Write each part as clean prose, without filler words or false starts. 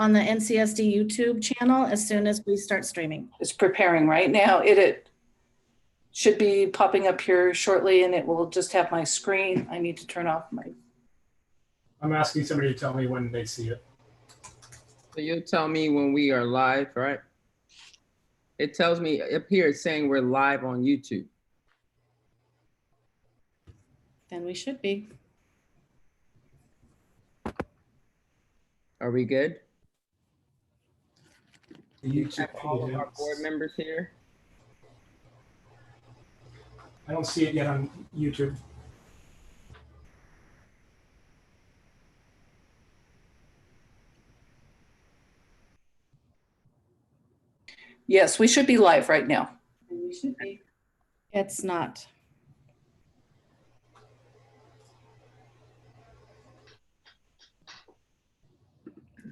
on the NCSD YouTube channel as soon as we start streaming. It's preparing right now. It should be popping up here shortly, and it will just have my screen. I need to turn off my... I'm asking somebody to tell me when they see it. So you'll tell me when we are live, right? It tells me up here, it's saying we're live on YouTube. Then we should be. Are we good? The We YouTube have all of our page. board members here. I don't see it yet on YouTube. Yes, we should be live right now. We should be. It's not.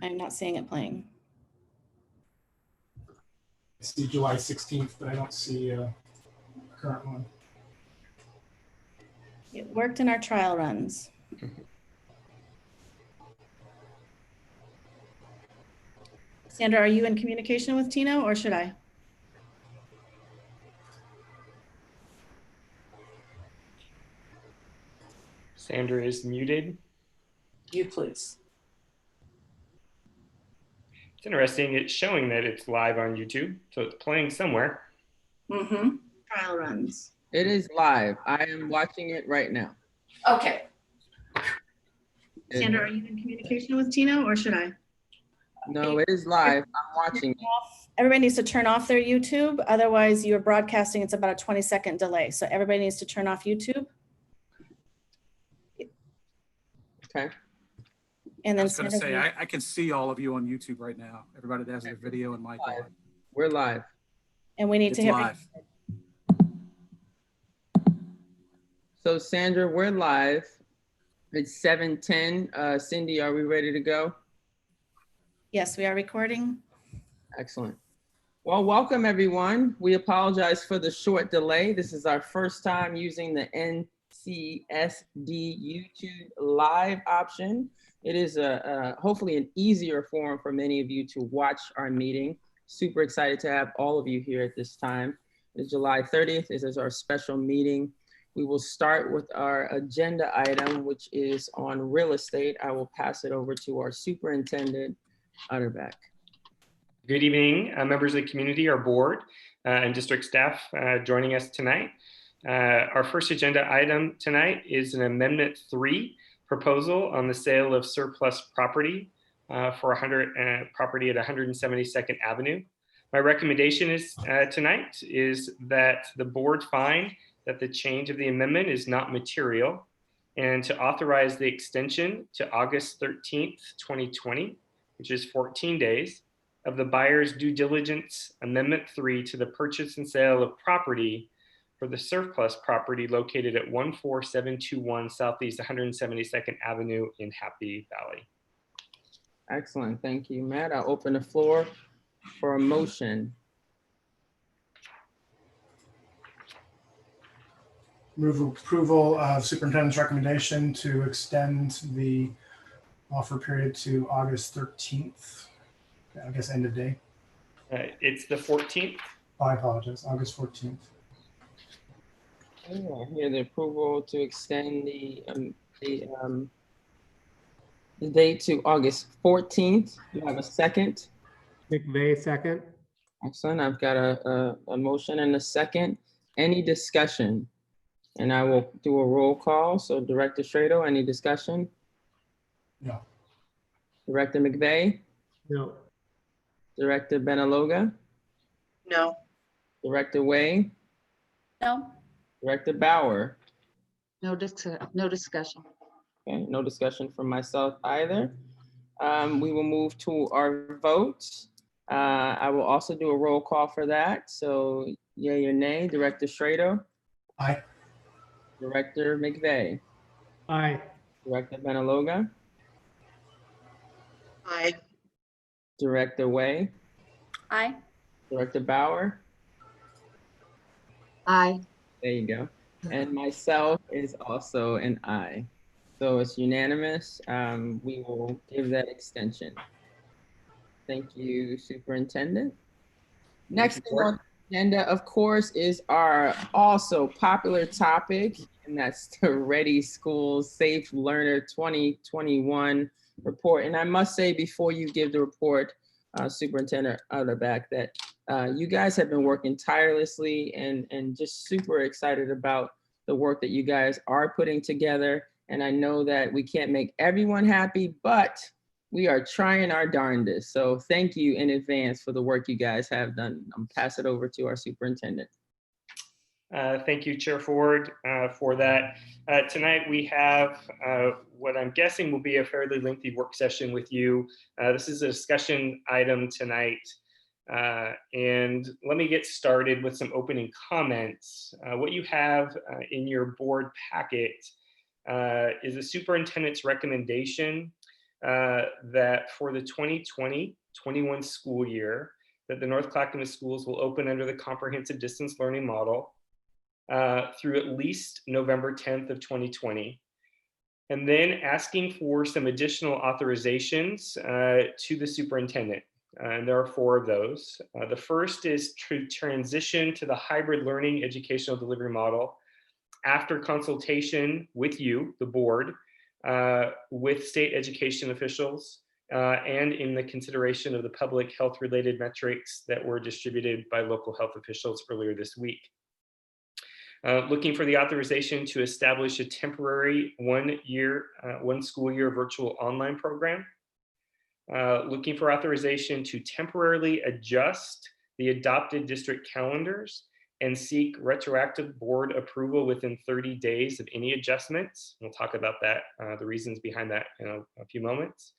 I'm not seeing it playing. I see July 16th, but I don't see a current one. It worked in our trial runs. Sandra, are you in communication with Tino or should I? Sandra is muted. You please. It's interesting. It's showing that it's live on YouTube, so it's playing somewhere. Mm-hmm. Trial runs. It is live. I am watching it right now. Okay. Sandra, are you in communication with Tino or should I? No, it is live. I'm watching it. Everybody needs to turn off their YouTube. Otherwise you're broadcasting. It's about a 20-second delay. So everybody needs to turn off YouTube. Okay. And I then was going to say, Sandra, I can see all of you on YouTube right now. Everybody that has their video and mic on. We're live. and we need It's to hit. live. So Sandra, we're live. It's 7:10. Cindy, are we ready to go? Yes, we are recording. Excellent. Well, welcome everyone. We apologize for the short delay. This is our first time using the NCSD YouTube live option. It is hopefully an easier forum for many of you to watch our meeting. Super excited to have all of you here at this time. It's July 30th. This is our special meeting. We will start with our agenda item, which is on real estate. I will pass it over to our superintendent, Utterback. Good evening, members of the community, our board, and district staff joining us tonight. Our first agenda item tonight is an Amendment 3 proposal on the sale of surplus property for property at 172nd Avenue. My recommendation is tonight is that the board find that the change of the amendment is not material and to authorize the extension to August 13th, 2020, which is 14 days, of the buyer's due diligence Amendment 3 to the purchase and sale of property for the surplus property located at 14721 Southeast 172nd Avenue in Happy Valley. Excellent, thank you, Matt. I'll open the floor for a motion. Move approval of superintendent's recommendation to extend the offer period to August 13th. I guess end of day. It's the 14th. Oh, I apologize. August 14th. I hear the approval to extend the date to August 14th. Do I have a second? McVeigh, second. Excellent. I've got a motion and a second. Any discussion? And I will do a roll call. So Director Strado, any discussion? No. Director McVeigh? No. Director Benaloga? No. Director Way? No. Director Bauer? No discussion. Okay, no discussion from myself either. We will move to our vote. I will also do a roll call for that. So yay or nay, Director Strado? Aye. Director McVeigh? Aye. Director Benaloga? Aye. Director Way? Aye. Director Bauer? Aye. There you go. And myself is also an aye. So it's unanimous. We will give that extension. Thank you, Superintendent. Next thing on the agenda, of course, is our also popular topic, and that's the Ready Schools Safe Learner 2021 report. And I must say, before you give the report, Superintendent Utterback, that you guys have been working tirelessly and just super excited about the work that you guys are putting together. And I know that we can't make everyone happy, but we are trying our darndest. So thank you in advance for the work you guys have done. I'm pass it over to our superintendent. Thank you, Chair Ford, for that. Tonight we have what I'm guessing will be a fairly lengthy work session with you. This is a discussion item tonight. And let me get started with some opening comments. What you have in your board packet is the superintendent's recommendation that for the 2020-21 school year, that the North Clackamas schools will open under the comprehensive distance learning model through at least November 10th of 2020. And then asking for some additional authorizations to the superintendent. And there are 4 of those. The first is to transition to the hybrid learning educational delivery model after consultation with you, the board, with state education officials, and in the consideration of the public health related metrics that were distributed by local health officials earlier this week. Looking for the authorization to establish a temporary 1 school year virtual online program. Looking for authorization to temporarily adjust the adopted district calendars and seek retroactive board approval within 30 days of any adjustments. We'll talk about that, the reasons behind that in a few moments.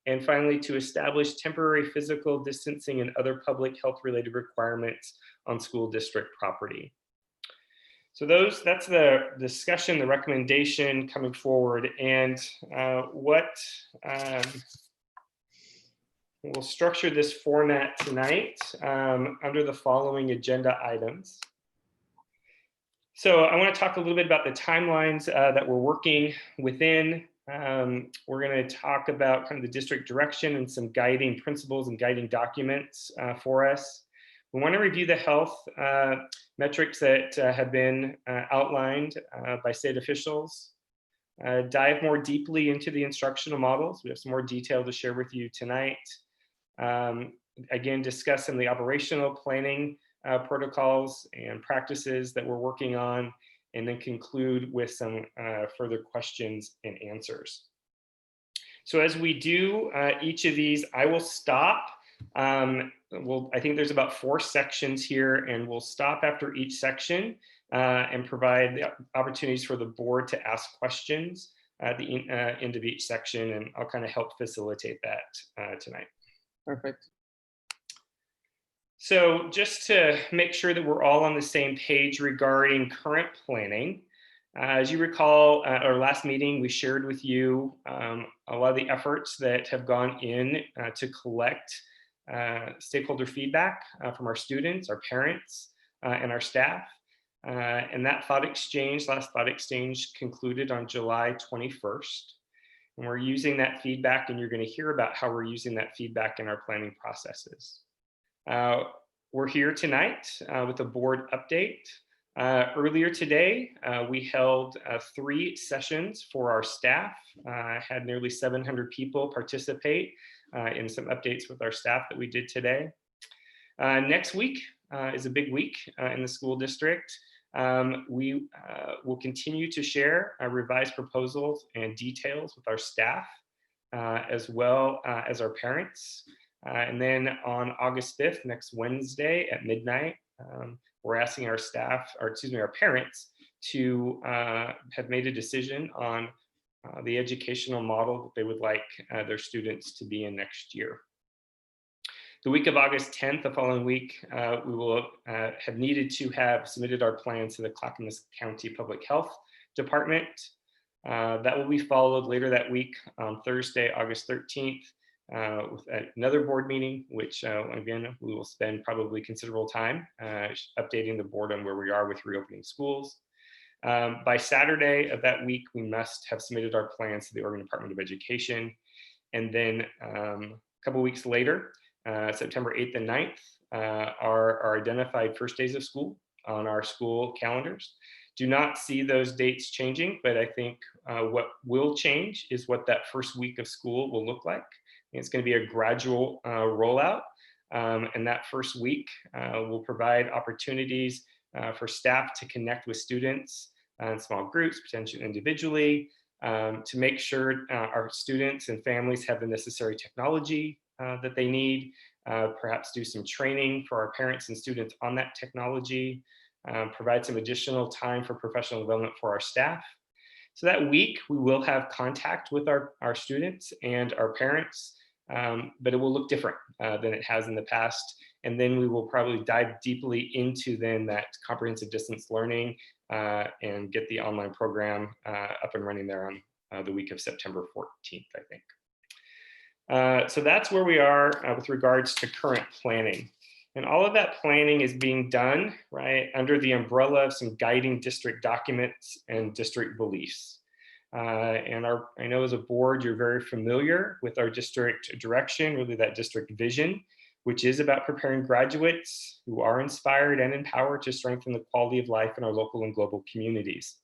And finally, to establish temporary physical distancing and other public health related requirements on school district property. So that's the discussion, the recommendation coming forward. And we'll structure this format tonight under the following agenda items. So I want to talk a little bit about the timelines that we're working within. We're going to talk about kind of the district direction and some guiding principles and guiding documents for us. We want to review the health metrics that have been outlined by state officials. Dive more deeply into the instructional models. We have some more detail to share with you tonight. Again, discuss some of the operational planning protocols and practices that we're working on, and then conclude with some further questions and answers. So as we do each of these, I will stop. I think there's about 4 sections here, and we'll stop after each section and provide the opportunities for the board to ask questions at the end of each section, and I'll kind of help facilitate that tonight. Perfect. So just to make sure that we're all on the same page regarding current planning, as you recall, our last meeting, we shared with you a lot of the efforts that have gone in to collect stakeholder feedback from our students, our parents, and our staff. And that last thought exchange concluded on July 21st. And we're using that feedback, and you're going to hear about how we're using that feedback in our planning processes. We're here tonight with a board update. Earlier today, we held 3 sessions for our staff, had nearly 700 people participate in some updates with our staff that we did today. Next week is a big week in the school district. We will continue to share revised proposals and details with our staff, as well as our parents. And then on August 5th, next Wednesday at midnight, we're asking our parents to have made a decision on the educational model that they would like their students to be in next year. The week of August 10th, the following week, we will have needed to have submitted our plans to the Clackamas County Public Health Department. That will be followed later that week on Thursday, August 13th, with another board meeting, which again, we will spend probably considerable time updating the board on where we are with reopening schools. By Saturday of that week, we must have submitted our plans to the Oregon Department of Education. And then a couple weeks later, September 8th and 9th are our identified first days of school on our school calendars. Do not see those dates changing, but I think what will change is what that first week of school will look like. It's going to be a gradual rollout, and that first week will provide opportunities for staff to connect with students in small groups, potentially individually, to make sure our students and families have the necessary technology that they need, perhaps do some training for our parents and students on that technology, provide some additional time for professional development for our staff. So that week, we will have contact with our students and our parents, but it will look different than it has in the past. And then we will probably dive deeply into then that comprehensive distance learning and get the online program up and running there on the week of September 14th, I think. So that's where we are with regards to current planning. And all of that planning is being done, right, under the umbrella of some guiding district documents and district beliefs. And I know as a board, you're very familiar with our district direction, really that district vision, which is about preparing graduates who are inspired and empowered to strengthen the quality of life in our local and global communities.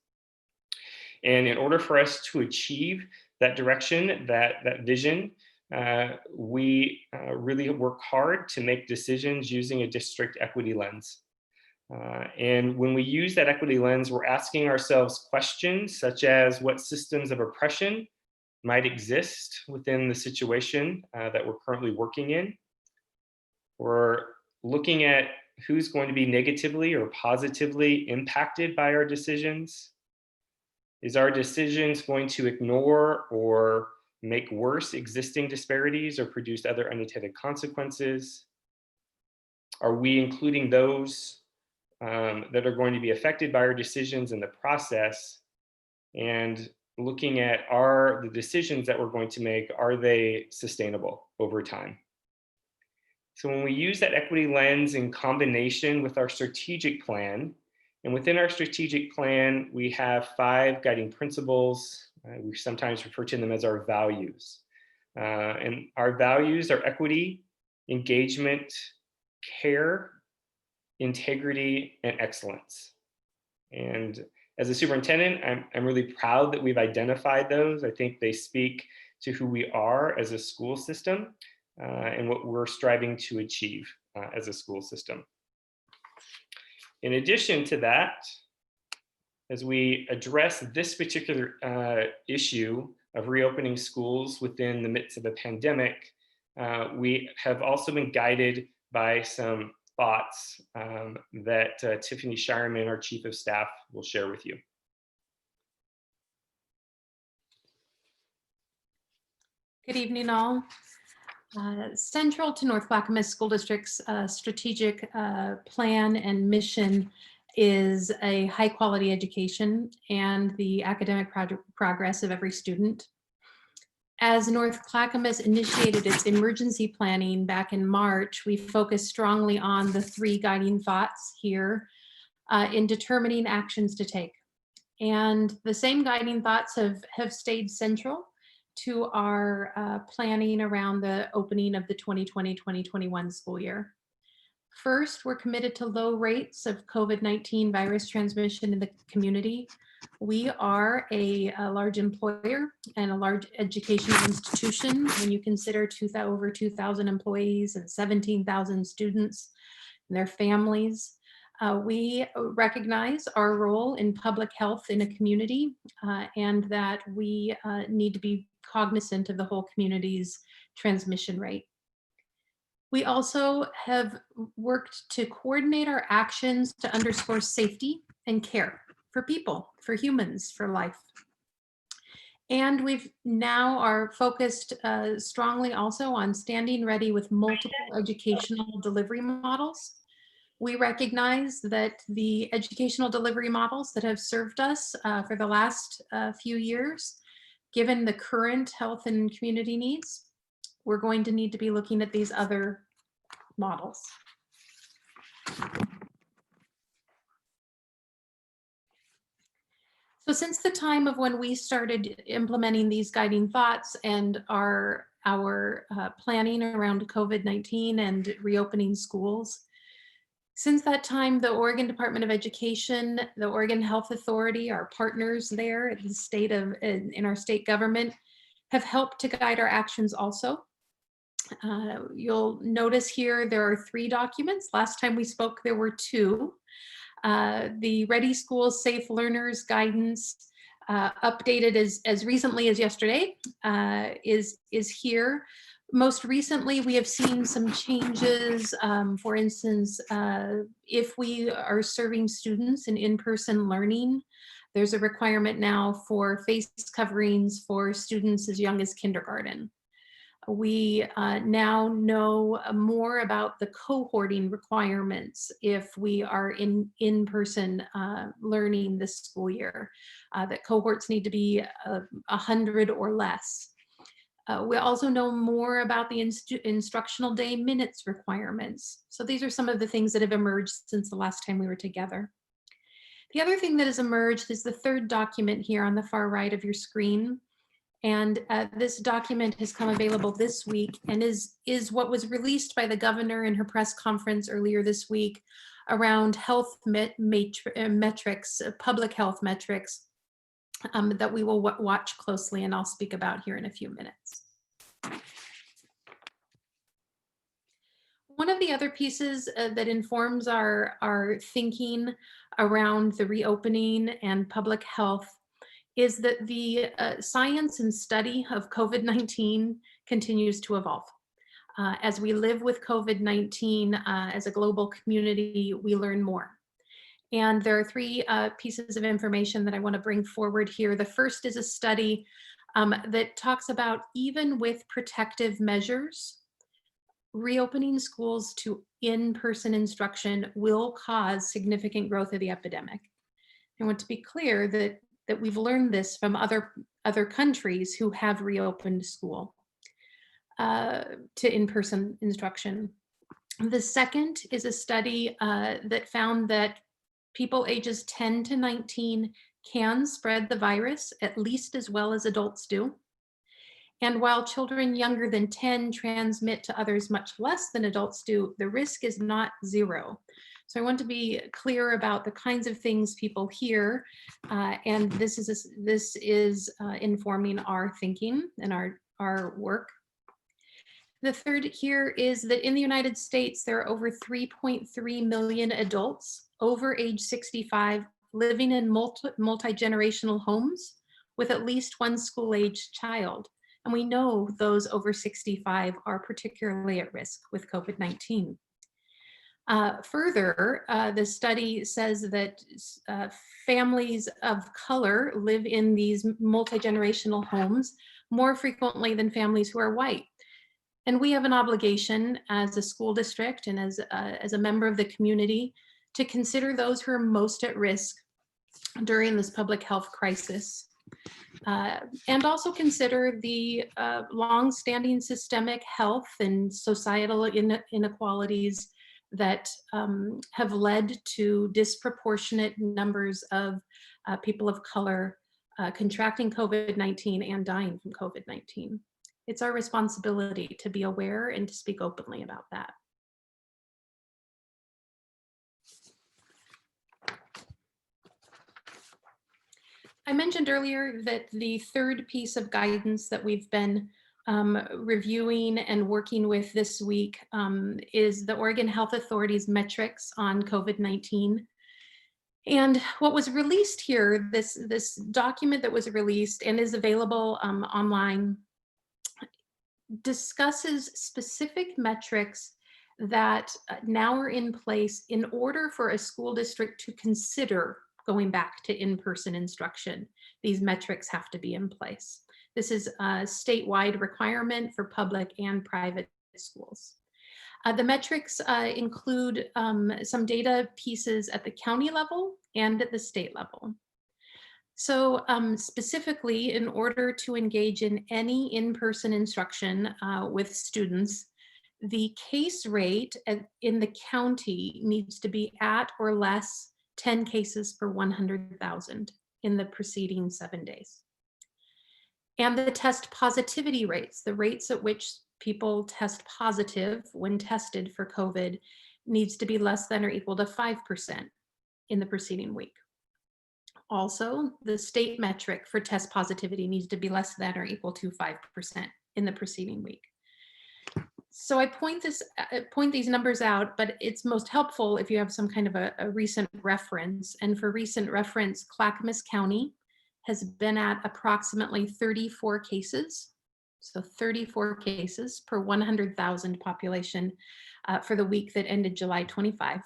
And in order for us to achieve that direction, that vision, we really work hard to make decisions using a district equity lens. And when we use that equity lens, we're asking ourselves questions such as what systems of oppression might exist within the situation that we're currently working in. We're looking at who's going to be negatively or positively impacted by our decisions. Is our decisions going to ignore or make worse existing disparities or produce other unintended consequences? Are we including those that are going to be affected by our decisions in the process, and looking at the decisions that we're going to make, are they sustainable over time? So when we use that equity lens in combination with our strategic plan, and within our strategic plan, we have 5 guiding principles. We sometimes refer to them as our values. And our values are equity, engagement, care, integrity, and excellence. And as a superintendent, I'm really proud that we've identified those. I think they speak to who we are as a school system and what we're striving to achieve as a school system. In addition to that, as we address this particular issue of reopening schools within the midst of a pandemic, we have also been guided by some thoughts that Tiffany Shireman, our Chief of Staff, will share with you. Good evening, all. Central to North Clackamas School District's strategic plan and mission is a high quality education and the academic progress of every student. As North Clackamas initiated its emergency planning back in March, we focused strongly on the 3 guiding thoughts here in determining actions to take. And the same guiding thoughts have stayed central to our planning around the opening of the 2020-2021 school year. First, we're committed to low rates of COVID-19 virus transmission in the community. We are a large employer and a large educational institution when you consider over 2,000 employees and 17,000 students and their families. We recognize our role in public health in a community and that we need to be cognizant of the whole community's transmission rate. We also have worked to coordinate our actions to underscore safety and care for people, for humans, for life. And we've now are focused strongly also on standing ready with multiple educational delivery models. We recognize that the educational delivery models that have served us for the last few years, given the current health and community needs, we're going to need to be looking at these other models. So since the time of when we started implementing these guiding thoughts and our our planning around COVID-19 and reopening schools. Since that time, the Oregon Department of Education, the Oregon Health Authority, our partners there at the state of, in our state government, have helped to guide our actions also. You'll notice here there are 3 documents. Last time we spoke, there were 2. The Ready Schools, Safe Learners Guidance, updated as recently as yesterday, is here. Most recently, we have seen some changes. For instance, if we are serving students in in-person learning, there's a requirement now for face coverings for students as young as kindergarten. We now know more about the cohorting requirements if we are in-person learning this school year, that cohorts need to be 100 or less. We also know more about the instructional day minutes requirements. So these are some of the things that have emerged since the last time we were together. The other thing that has emerged is the 3rd document here on the far right of your screen. And this document has come available this week and is what was released by the governor in her press conference earlier this week around health metrics, public health metrics that we will watch closely, and I'll speak about here in a few minutes. One of the other pieces that informs our thinking around the reopening and public health is that the science and study of COVID-19 continues to evolve. As we live with COVID-19 as a global community, we learn more. And there are 3 pieces of information that I want to bring forward here. The first is a study that talks about, even with protective measures, reopening schools to in-person instruction will cause significant growth of the epidemic. I want to be clear that we've learned this from other countries who have reopened school to in-person instruction. The second is a study that found that people ages 10 to 19 can spread the virus at least as well as adults do. And while children younger than 10 transmit to others much less than adults do, the risk is not 0. So I want to be clear about the kinds of things people hear, and this is informing our thinking and our work. The third here is that in the United States, there are over 3.3 million adults over age 65 living in multi-generational homes with at least one school-aged child. And we know those over 65 are particularly at risk with COVID-19. Further, the study says that families of color live in these multi-generational homes more frequently than families who are white. And we have an obligation as a school district and as a member of the community to consider those who are most at risk during this public health crisis. And also consider the long-standing systemic health and societal inequalities that have led to disproportionate numbers of people of color contracting COVID-19 and dying from COVID-19. It's our responsibility to be aware and to speak openly about that. I mentioned earlier that the 3rd piece of guidance that we've been reviewing and working with this week is the Oregon Health Authority's metrics on COVID-19. And what was released here, this document that was released and is available online, discusses specific metrics that now are in place in order for a school district to consider going back to in-person instruction. These metrics have to be in place. This is a statewide requirement for public and private schools. The metrics include some data pieces at the county level and at the state level. So specifically, in order to engage in any in-person instruction with students, the case rate in the county needs to be at or less 10 cases per 100,000 in the preceding 7 days. and the test positivity rates, the rates at which people test positive when tested for COVID, needs to be less than or equal to 5% in the preceding week. Also, the state metric for test positivity needs to be less than or equal to 5% in the preceding week. So I point these numbers out, but it's most helpful if you have some kind of a recent reference. And for recent reference, Clackamas County has been at approximately 34 cases. So 34 cases per 100,000 population for the week that ended July 25.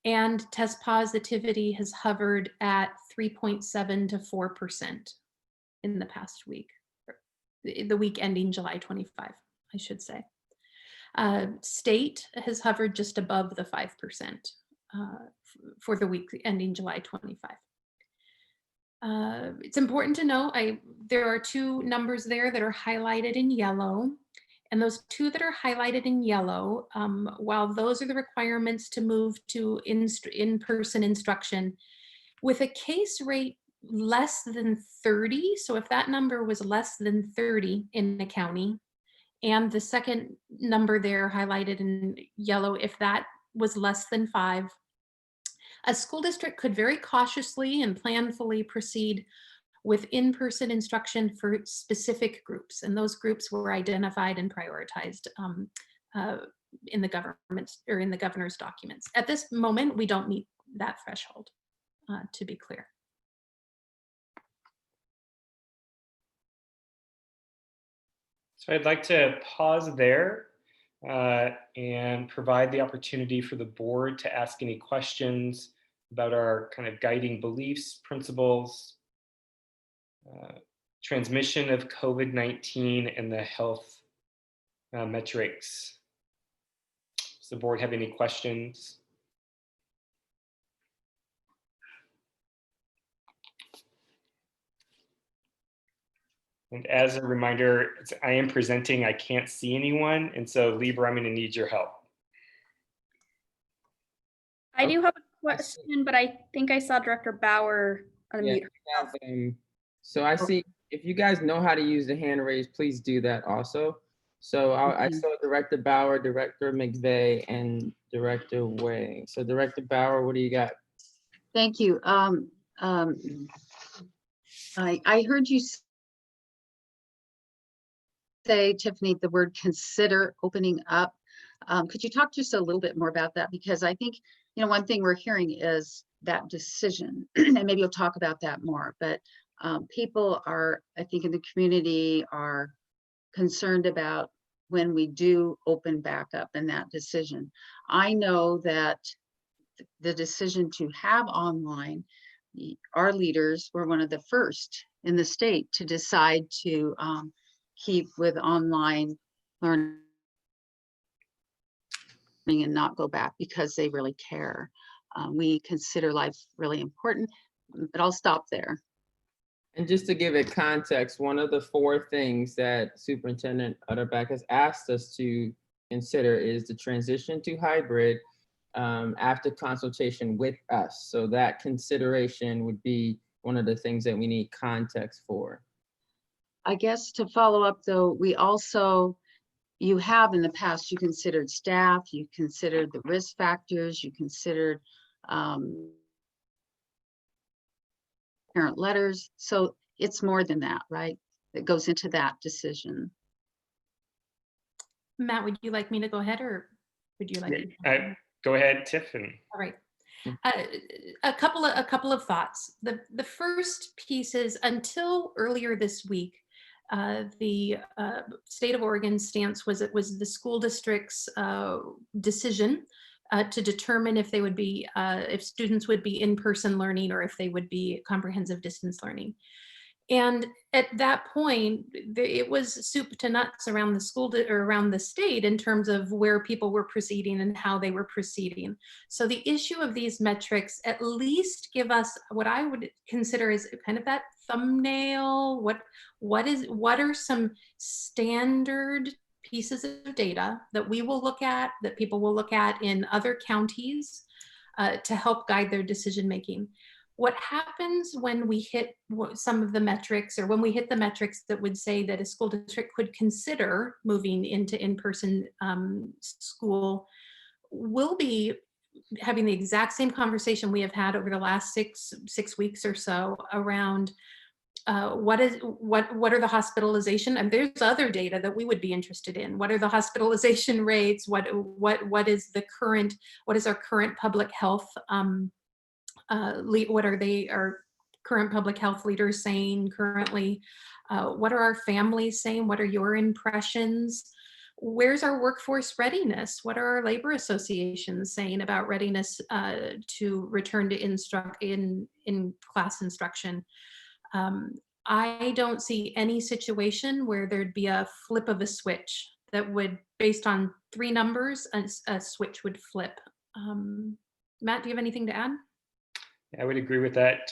And test positivity has hovered at 3.7 to 4% in the past week, the week ending July 25, I should say. State has hovered just above the 5% for the week ending July 25. It's important to note there are two numbers there that are highlighted in yellow. And those two that are highlighted in yellow, while those are the requirements to move to in-person instruction, with a case rate less than 30, so if that number was less than 30 in a county, and the second number there highlighted in yellow, if that was less than 5, a school district could very cautiously and planfully proceed with in-person instruction for specific groups. And those groups were identified and prioritized in the government or in the governor's documents. At this moment, we don't meet that threshold, to be clear. So I'd like to pause there and provide the opportunity for the board to ask any questions about our kind of guiding beliefs, principles, transmission of COVID-19 and the health metrics. Does the board have any questions? And as a reminder, I am presenting, I can't see anyone. And so Libra, I'm gonna need your help. I do have a question, but I think I saw Director Bauer unmute herself. So I see, if you guys know how to use the hand raise, please do that also. So I saw Director Bauer, Director McVeigh, and Director Wang. So Director Bauer, what do you got? Thank you. I heard you say, Tiffany, the word consider opening up. Could you talk just a little bit more about that? Because I think, you know, one thing we're hearing is that decision, and maybe you'll talk about that more, but people are, I think in the community, are concerned about when we do open back up and that decision. I know that the decision to have online, our leaders were one of the first in the state to decide to keep with online learning and not go back because they really care. We consider life really important, but I'll stop there. And just to give it context, one of the 4 things that Superintendent Utterback has asked us to consider is the transition to hybrid after consultation with us. So that consideration would be one of the things that we need context for. I guess to follow up though, we also, you have in the past, you considered staff, you considered the risk factors, you considered parent letters. So it's more than that, right? That goes into that decision. Matt, would you like me to go ahead or would you like? Go ahead, Tiffany. All right. A couple of thoughts. The first piece is until earlier this week, the state of Oregon's stance was it was the school district's decision to determine if they would be, if students would be in-person learning or if they would be comprehensive distance learning. And at that point, it was soup to nuts around the school or around the state in terms of where people were proceeding and how they were proceeding. So the issue of these metrics at least give us what I would consider is kind of that thumbnail. What are some standard pieces of data that we will look at, that people will look at in other counties to help guide their decision making. What happens when we hit some of the metrics, or when we hit the metrics that would say that a school district could consider moving into in-person school? We'll be having the exact same conversation we have had over the last six weeks or so around what are the hospitalization, and there's other data that we would be interested in. What are the hospitalization rates? What is our current public health what are our current public health leaders saying currently? What are our families saying? What are your impressions? Where's our workforce readiness? What are our labor associations saying about readiness to return to in-class instruction? I don't see any situation where there'd be a flip of a switch that would, based on 3 numbers, a switch would flip. Matt, do you have anything to add? I would agree with that,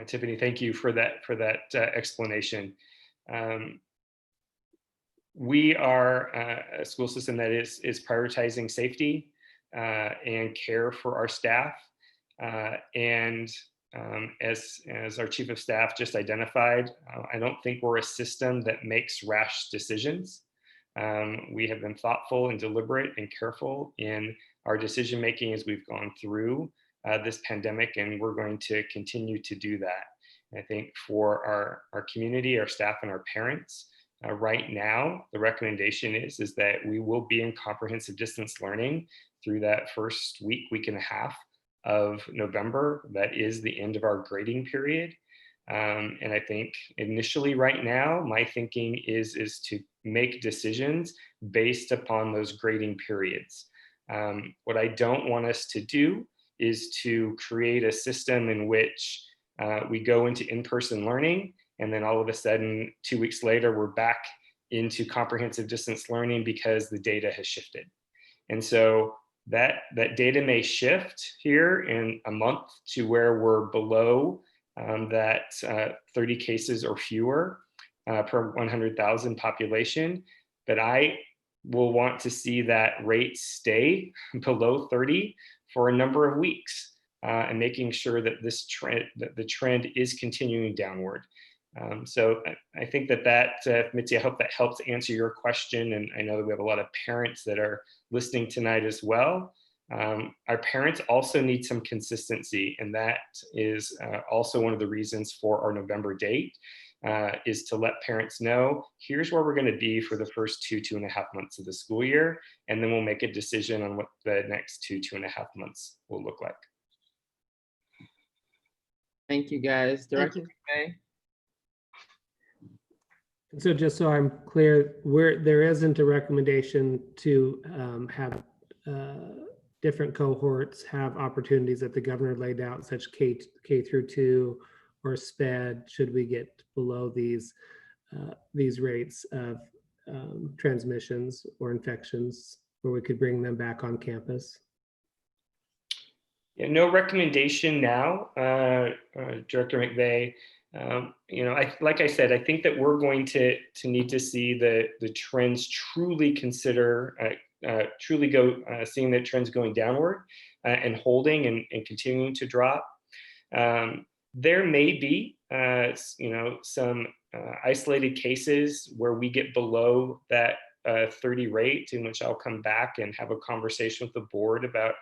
Tiffany. Thank you for that explanation. We are a school system that is prioritizing safety and care for our staff, and as our chief of staff just identified, I don't think we're a system that makes rash decisions. We have been thoughtful and deliberate and careful in our decision making as we've gone through this pandemic, and we're going to continue to do that. And I think for our community, our staff, and our parents, right now, the recommendation is that we will be in comprehensive distance learning through that first week and a half of November. That is the end of our grading period. And I think initially right now, my thinking is to make decisions based upon those grading periods. What I don't want us to do is to create a system in which we go into in-person learning, and then all of a sudden, 2 weeks later, we're back into comprehensive distance learning because the data has shifted. And so that data may shift here in a month to where we're below that 30 cases or fewer per 100,000 population. But I will want to see that rate stay below 30 for a number of weeks, and making sure that the trend is continuing downward. So I think that Mitzi, I hope that helps answer your question. And I know that we have a lot of parents that are listening tonight as well. Our parents also need some consistency, and that is also one of the reasons for our November date, is to let parents know, here's where we're going to be for the first 2.5 months of the school year, and then we'll make a decision on what the next 2.5 months will look like. Thank you, guys. Director McVeigh? So just so I'm clear, there isn't a recommendation to have different cohorts have opportunities that the governor laid out, such K through 2 or SPED, should we get below these rates of transmissions or infections, where we could bring them back on campus? Yeah, no recommendation now, Director McVeigh. Like I said, I think that we're going to need to see the trends truly seeing the trends going downward and holding and continuing to drop. There may be, some isolated cases where we get below that 30 rate, in which I'll come back and have a conversation with the board about.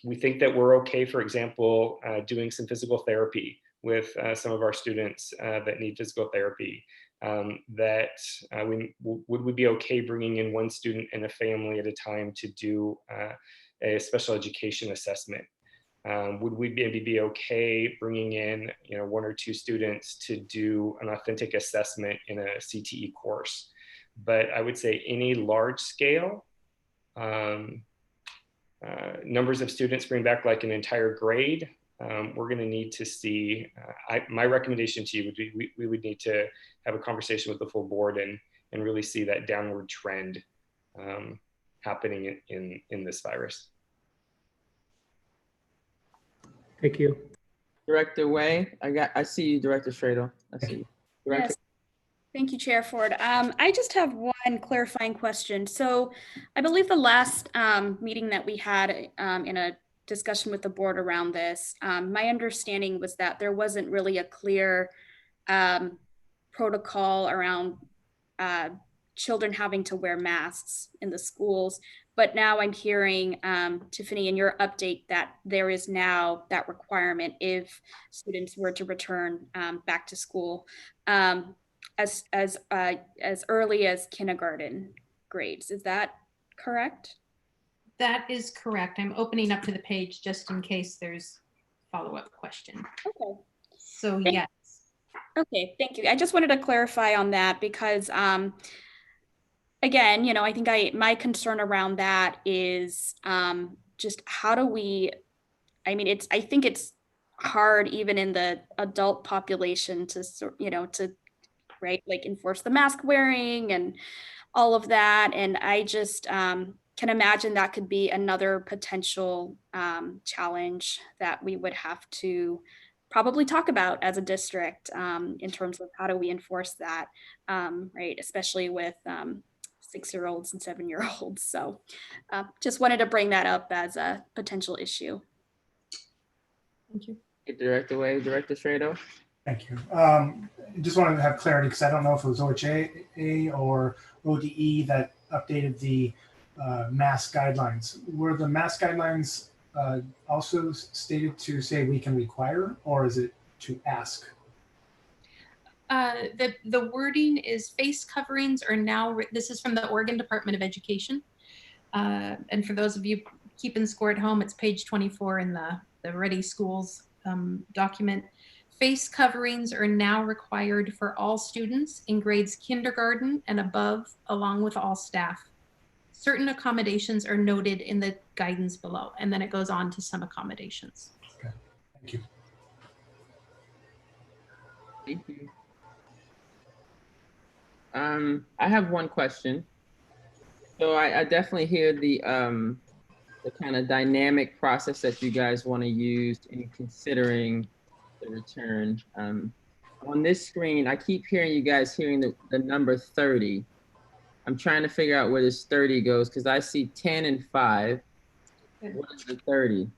We think that we're okay, for example, doing some physical therapy with some of our students that need physical therapy. Would we be okay bringing in one student and a family at a time to do a special education assessment? Would we maybe be okay bringing in 1 or 2 students to do an authentic assessment in a CTE course? But I would say any large scale numbers of students bring back like an entire grade, we're going to need to see. My recommendation to you would be we would need to have a conversation with the full board and really see that downward trend happening in this virus. Thank you. Director Way, I see you, Director Stradle. I see you. Director. Yes. Thank you, Chair Ford. I just have one clarifying question. So I believe the last meeting that we had in a discussion with the board around this. My understanding was that there wasn't really a clear protocol around children having to wear masks in the schools. But now I'm hearing, Tiffany, in your update that there is now that requirement if students were to return back to school as early as kindergarten grades. Is that correct? That is correct. I'm opening up to the page just in case there's follow-up question. Okay. So yes. Okay, thank you. I just wanted to clarify on that because again, I think my concern around that is just how do we, I think it's hard even in the adult population to right, like enforce the mask wearing and all of that. And I just can imagine that could be another potential challenge that we would have to probably talk about as a district in terms of how do we enforce that, right? Especially with 6-year-olds and 7-year-olds. So just wanted to bring that up as a potential issue. Thank you. Director Wade, Director Strado. Thank you. Just wanted to have clarity because I don't know if it was OHA or ODE that updated the mask guidelines. Were the mask guidelines also stated to say we can require, or is it to ask? The wording is face coverings are now, this is from the Oregon Department of Education. And for those of you keeping score at home, it's page 24 in the Ready Schools document. Face coverings are now required for all students in grades kindergarten and above, along with all staff. Certain accommodations are noted in the guidance below, and then it goes on to some accommodations. Okay, thank you. Thank you. I have one question. So I definitely hear the kind of dynamic process that you guys want to use in considering the return. On this screen, I keep hearing you guys hearing the number 30. I'm trying to figure out where this 30 goes because I see 10 and 5. What is the 30?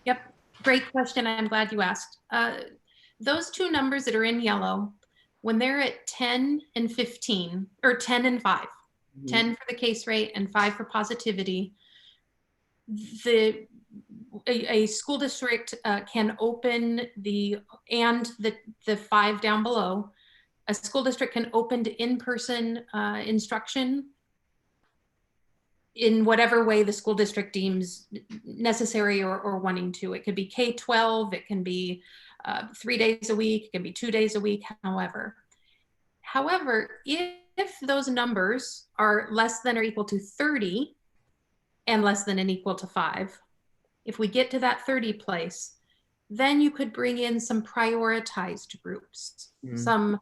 Yep, great question. I'm glad you asked. Those two numbers that are in yellow, when they're at 10 and 15, or 10 and 5, 10 for the case rate and 5 for positivity, a school district can open the 5 down below. A school district can open to in-person instruction in whatever way the school district deems necessary or wanting to. It could be K-12, it can be 3 days a week, it can be 2 days a week, however. However, if those numbers are less than or equal to 30 and less than and equal to 5, if we get to that 30 place, then you could bring in some prioritized groups, some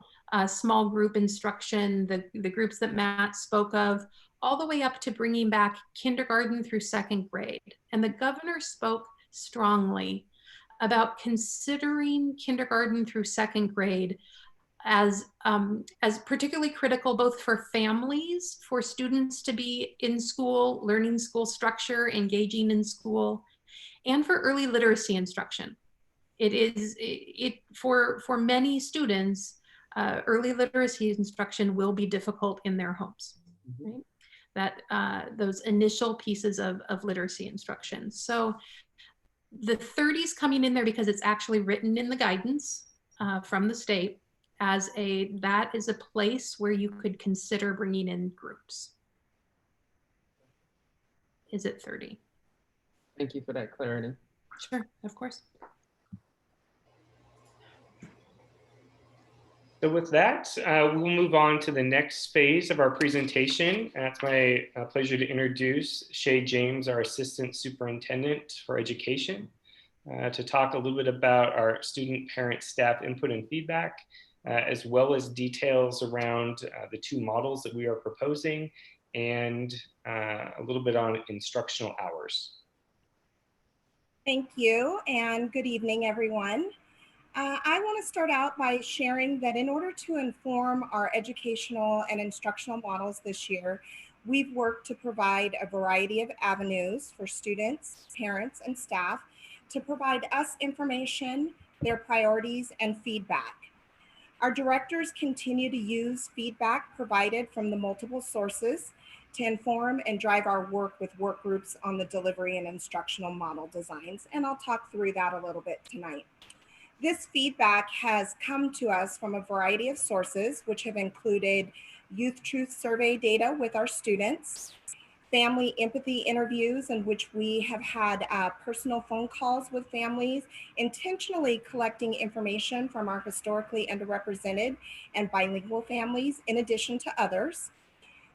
small group instruction, the groups that Matt spoke of, all the way up to bringing back kindergarten through 2nd grade. And the governor spoke strongly about considering kindergarten through 2nd grade as particularly critical both for families, for students to be in school, learning school structure, engaging in school, and for early literacy instruction. For many students, early literacy instruction will be difficult in their homes, right? Those initial pieces of literacy instruction. So the 30s coming in there because it's actually written in the guidance from the state as that is a place where you could consider bringing in groups. Is it 30? Thank you for that clarity. Sure, of course. So with that, we'll move on to the next phase of our presentation. It's my pleasure to introduce Shay James, our Assistant Superintendent for Education, to talk a little bit about our student, parent, staff input and feedback, as well as details around the 2 models that we are proposing and a little bit on instructional hours. Thank you, and good evening, everyone. I want to start out by sharing that in order to inform our educational and instructional models this year, we've worked to provide a variety of avenues for students, parents, and staff to provide us information, their priorities, and feedback. Our directors continue to use feedback provided from the multiple sources to inform and drive our work with work groups on the delivery and instructional model designs, and I'll talk through that a little bit tonight. This feedback has come to us from a variety of sources, which have included Youth Truth Survey data with our students, family empathy interviews in which we have had personal phone calls with families, intentionally collecting information from our historically underrepresented and bilingual families, in addition to others.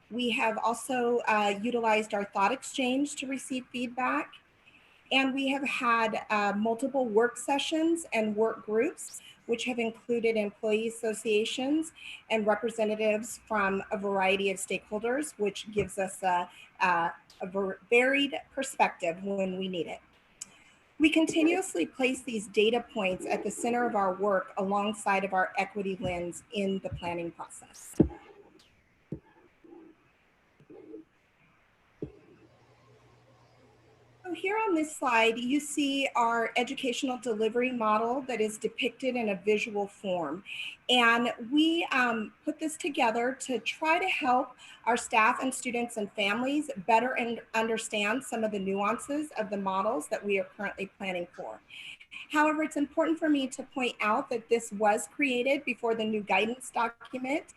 We have also utilized our thought exchange to receive feedback. And we have had multiple work sessions and work groups, which have included employee associations and representatives from a variety of stakeholders, which gives us a varied perspective when we need it. We continuously place these data points at the center of our work alongside of our equity lens in the planning process. So here on this slide, you see our educational delivery model that is depicted in a visual form. And we put this together to try to help our staff and students and families better understand some of the nuances of the models that we are currently planning for. However, it's important for me to point out that this was created before the new guidance document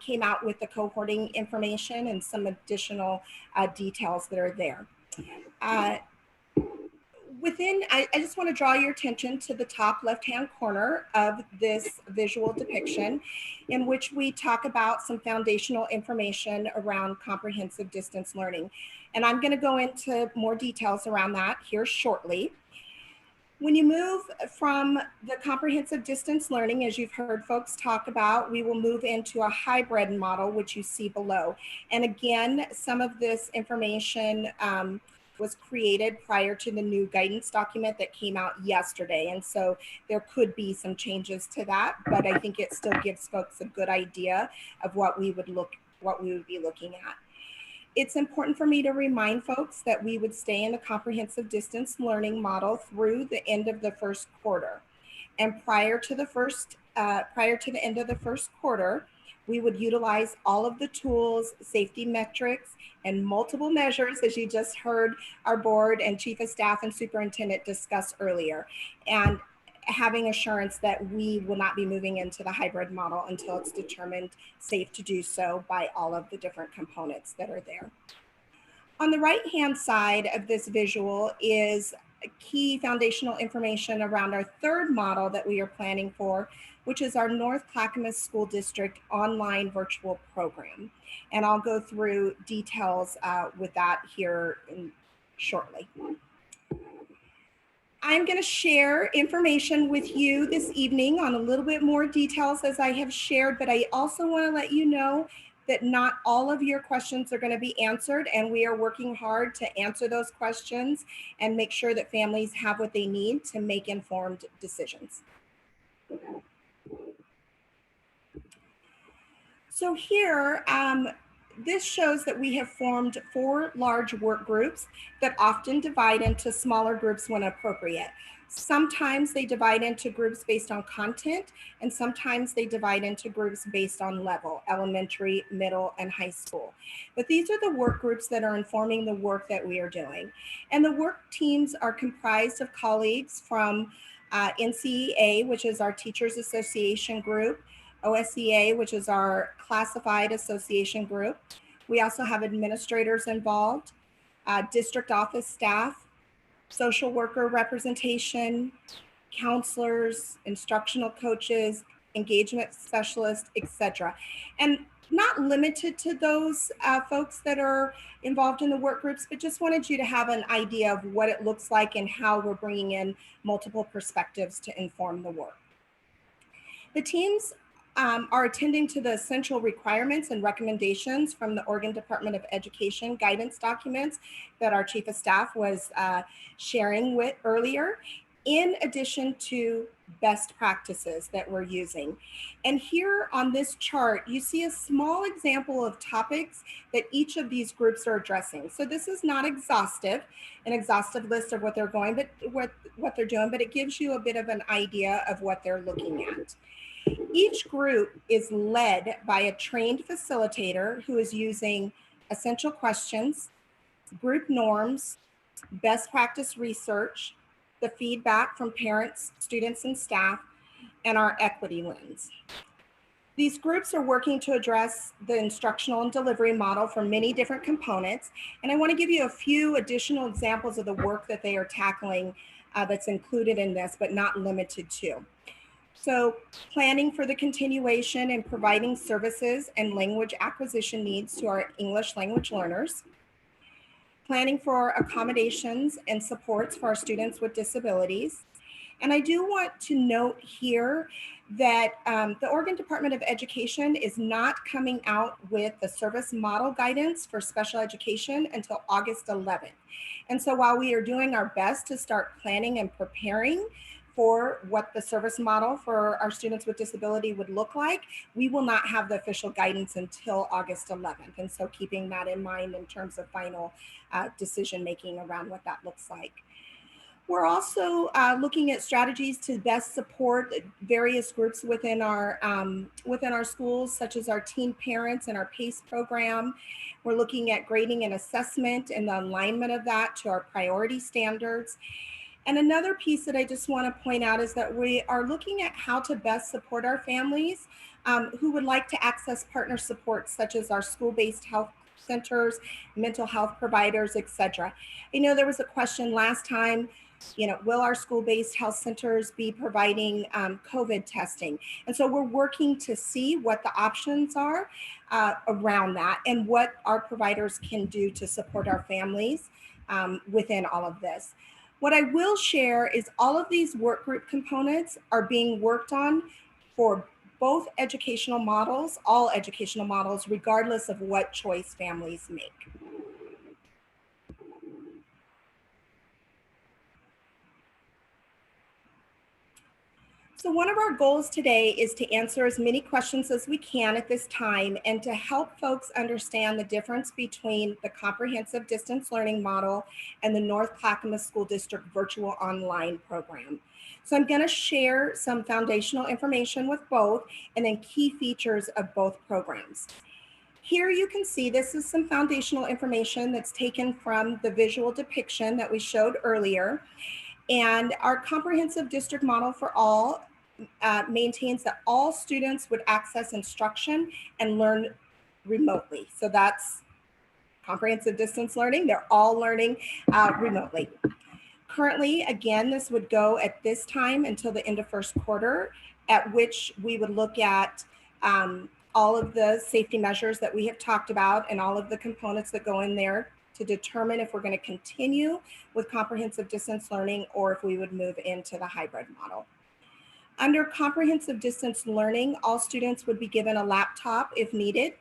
came out with the cohorting information and some additional details that are there. I just want to draw your attention to the top left-hand corner of this visual depiction, in which we talk about some foundational information around comprehensive distance learning. And I'm going to go into more details around that here shortly. When you move from the comprehensive distance learning, as you've heard folks talk about, we will move into a hybrid model, which you see below. And again, some of this information was created prior to the new guidance document that came out yesterday. And so there could be some changes to that, but I think it still gives folks a good idea of what we would be looking at. It's important for me to remind folks that we would stay in the comprehensive distance learning model through the end of the first quarter. And prior to the end of the first quarter, we would utilize all of the tools, safety metrics, and multiple measures, as you just heard our board and chief of staff and superintendent discuss earlier, and having assurance that we will not be moving into the hybrid model until it's determined safe to do so by all of the different components that are there. On the right-hand side of this visual is key foundational information around our third model that we are planning for, which is our North Clackamas School District online virtual program. And I'll go through details with that here shortly. I'm going to share information with you this evening on a little bit more details as I have shared, but I also want to let you know that not all of your questions are going to be answered, and we are working hard to answer those questions and make sure that families have what they need to make informed decisions. So here, this shows that we have formed 4 large work groups that often divide into smaller groups when appropriate. Sometimes they divide into groups based on content, and sometimes they divide into groups based on level, elementary, middle, and high school. But these are the work groups that are informing the work that we are doing. And the work teams are comprised of colleagues from NCEA, which is our Teachers Association group, OSEA, which is our Classified Association group. We also have administrators involved, district office staff, social worker representation, counselors, instructional coaches, engagement specialists, etc. And not limited to those folks that are involved in the work groups, but just wanted you to have an idea of what it looks like and how we're bringing in multiple perspectives to inform the work. The teams are attending to the essential requirements and recommendations from the Oregon Department of Education guidance documents that our chief of staff was sharing with earlier. in addition to best practices that we're using. And here on this chart, you see a small example of topics that each of these groups are addressing. So this is not exhaustive, an exhaustive list of what they're going, but what they're doing, but it gives you a bit of an idea of what they're looking at. Each group is led by a trained facilitator who is using essential questions, group norms, best practice research, the feedback from parents, students, and staff, and our equity lens. These groups are working to address the instructional and delivery model for many different components. And I want to give you a few additional examples of the work that they are tackling that's included in this, but not limited to. So planning for the continuation and providing services and language acquisition needs to our English language learners. Planning for accommodations and supports for our students with disabilities. And I do want to note here that the Oregon Department of Education is not coming out with the service model guidance for special education until August 11th. And so while we are doing our best to start planning and preparing for what the service model for our students with disability would look like, we will not have the official guidance until August 11th. And so keeping that in mind in terms of final decision making around what that looks like. We're also looking at strategies to best support various groups within our schools, such as our teen parents and our PACE program. We're looking at grading and assessment and the alignment of that to our priority standards. And another piece that I just want to point out is that we are looking at how to best support our families who would like to access partner support, such as our school-based health centers, mental health providers, etc. I know there was a question last time, will our school-based health centers be providing COVID testing? And so we're working to see what the options are around that and what our providers can do to support our families within all of this. What I will share is all of these work group components are being worked on for both educational models, all educational models, regardless of what choice families make. So one of our goals today is to answer as many questions as we can at this time and to help folks understand the difference between the comprehensive distance learning model and the North Clackamas School District virtual online program. So I'm going to share some foundational information with both and then key features of both programs. Here you can see this is some foundational information that's taken from the visual depiction that we showed earlier. And our comprehensive district model for all maintains that all students would access instruction and learn remotely. So that's comprehensive distance learning. They're all learning remotely. Currently, again, this would go at this time until the end of first quarter, at which we would look at all of the safety measures that we have talked about and all of the components that go in there to determine if we're going to continue with comprehensive distance learning or if we would move into the hybrid model. Under comprehensive distance learning, all students would be given a laptop if needed.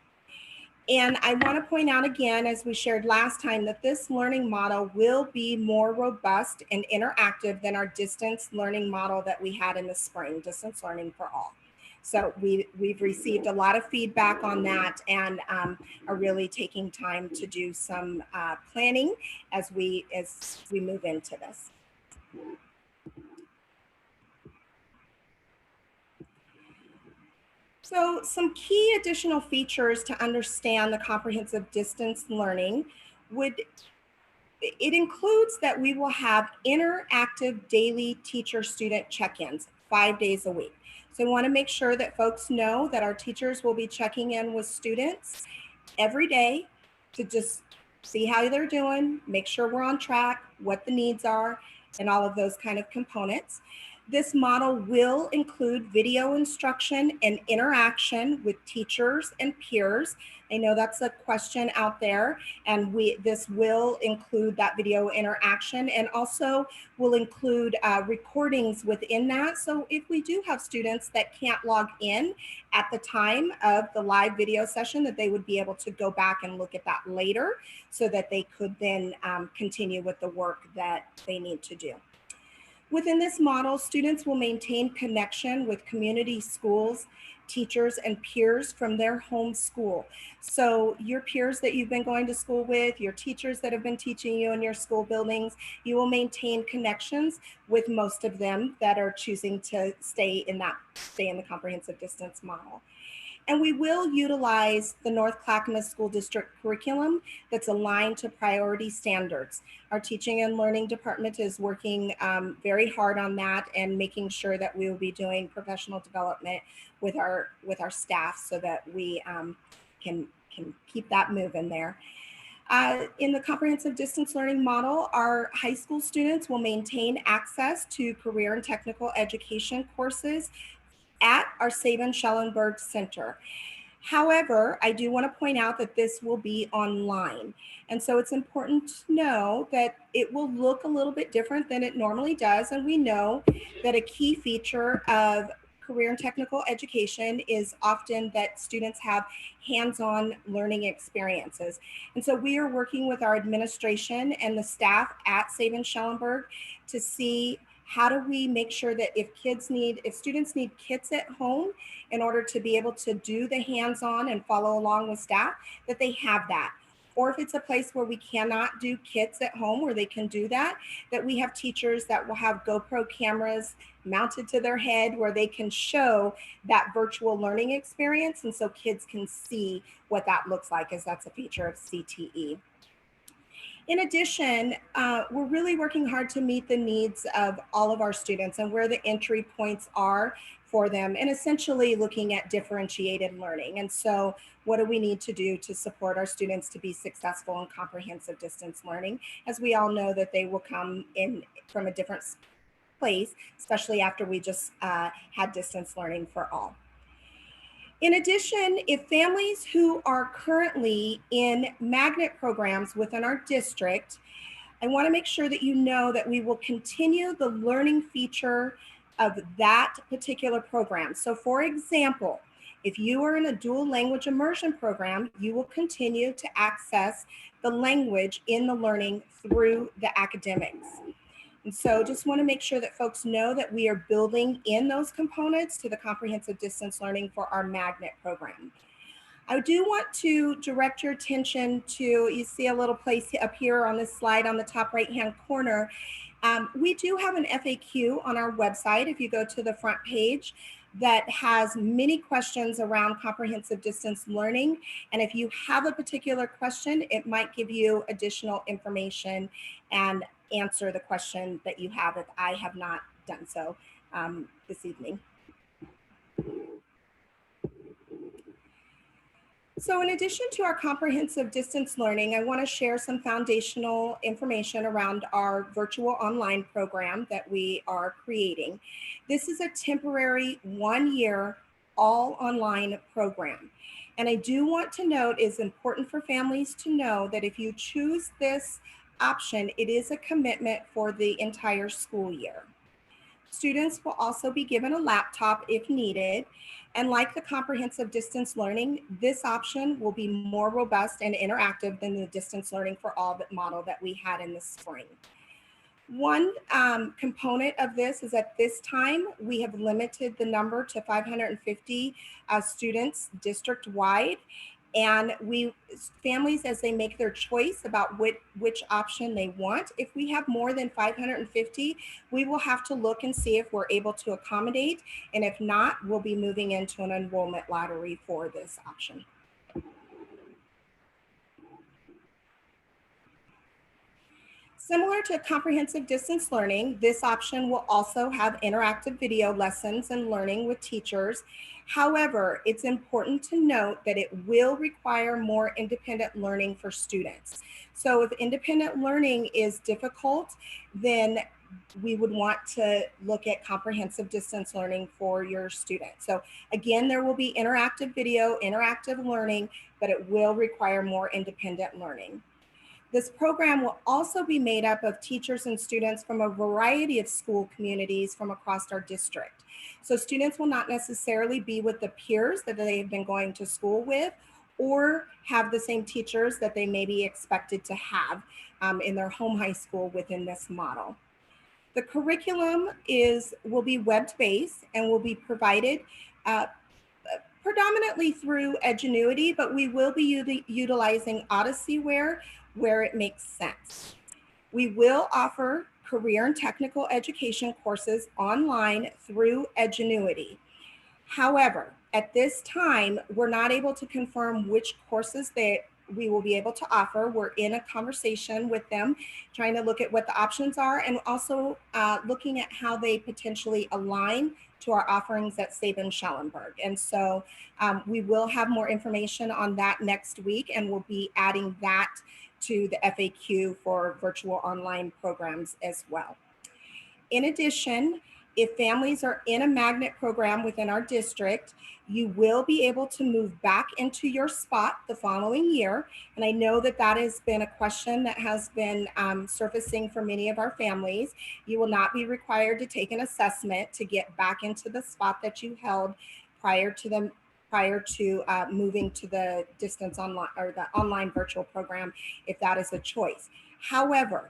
And I want to point out again, as we shared last time, that this learning model will be more robust and interactive than our distance learning model that we had in the spring, distance learning for all. So we've received a lot of feedback on that and are really taking time to do some planning as we move into this. So some key additional features to understand the comprehensive distance learning it includes that we will have interactive daily teacher-student check-ins 5 days a week. So we want to make sure that folks know that our teachers will be checking in with students every day to just see how they're doing, make sure we're on track, what the needs are, and all of those kind of components. This model will include video instruction and interaction with teachers and peers. I know that's a question out there, and this will include that video interaction and also will include recordings within that. So if we do have students that can't log in at the time of the live video session, that they would be able to go back and look at that later so that they could then continue with the work that they need to do. Within this model, students will maintain connection with community schools, teachers, and peers from their home school. So your peers that you've been going to school with, your teachers that have been teaching you in your school buildings, you will maintain connections with most of them that are choosing to stay in the comprehensive distance model. And we will utilize the North Clackamas School District curriculum that's aligned to priority standards. Our teaching and learning department is working very hard on that and making sure that we will be doing professional development with our staff so that we can keep that moving there. In the comprehensive distance learning model, our high school students will maintain access to career and technical education courses at our Sabin-Schellenberg Center. However, I do want to point out that this will be online. And so it's important to know that it will look a little bit different than it normally does. And we know that a key feature of career and technical education is often that students have hands-on learning experiences. And so we are working with our administration and the staff at Sabin-Schellenberg to see how do we make sure that if students need kits at home in order to be able to do the hands-on and follow along with staff, that they have that. Or if it's a place where we cannot do kits at home where they can do that, that we have teachers that will have GoPro cameras mounted to their head where they can show that virtual learning experience. And so kids can see what that looks like, as that's a feature of CTE. In addition, we're really working hard to meet the needs of all of our students and where the entry points are for them, and essentially looking at differentiated learning. And so what do we need to do to support our students to be successful in comprehensive distance learning? As we all know that they will come in from a different place, especially after we just had distance learning for all. In addition, if families who are currently in magnet programs within our district, I want to make sure that you know that we will continue the learning feature of that particular program. So for example, if you are in a dual language immersion program, you will continue to access the language in the learning through the academics. And so just want to make sure that folks know that we are building in those components to the comprehensive distance learning for our magnet program. I do want to direct your attention to, you see a little place up here on this slide on the top right-hand corner. We do have an FAQ on our website if you go to the front page that has many questions around comprehensive distance learning. And if you have a particular question, it might give you additional information and answer the question that you have if I have not done so this evening. So in addition to our comprehensive distance learning, I want to share some foundational information around our virtual online program that we are creating. This is a temporary 1-year all online program. And I do want to note it's important for families to know that if you choose this option, it is a commitment for the entire school year. Students will also be given a laptop if needed. And like the comprehensive distance learning, this option will be more robust and interactive than the distance learning for all model that we had in the spring. One component of this is at this time, we have limited the number to 550 students district-wide. And families, as they make their choice about which option they want, if we have more than 550, we will have to look and see if we're able to accommodate. And if not, we'll be moving into an enrollment lottery for this option. Similar to comprehensive distance learning, this option will also have interactive video lessons and learning with teachers. However, it's important to note that it will require more independent learning for students. So if independent learning is difficult, then we would want to look at comprehensive distance learning for your students. So again, there will be interactive video, interactive learning, but it will require more independent learning. This program will also be made up of teachers and students from a variety of school communities from across our district. So students will not necessarily be with the peers that they have been going to school with or have the same teachers that they may be expected to have in their home high school within this model. The curriculum will be web-based and will be provided predominantly through Edgenuity, but we will be utilizing Odysseyware where it makes sense. We will offer career and technical education courses online through Edgenuity. However, at this time, we're not able to confirm which courses we will be able to offer. We're in a conversation with them, trying to look at what the options are and also looking at how they potentially align to our offerings at Sabin-Schellenberg. And so we will have more information on that next week, and we'll be adding that to the FAQ for virtual online programs as well. In addition, if families are in a magnet program within our district, you will be able to move back into your spot the following year. And I know that that has been a question that has been surfacing for many of our families. You will not be required to take an assessment to get back into the spot that you held prior to moving to the distance online or the online virtual program, if that is a choice. However,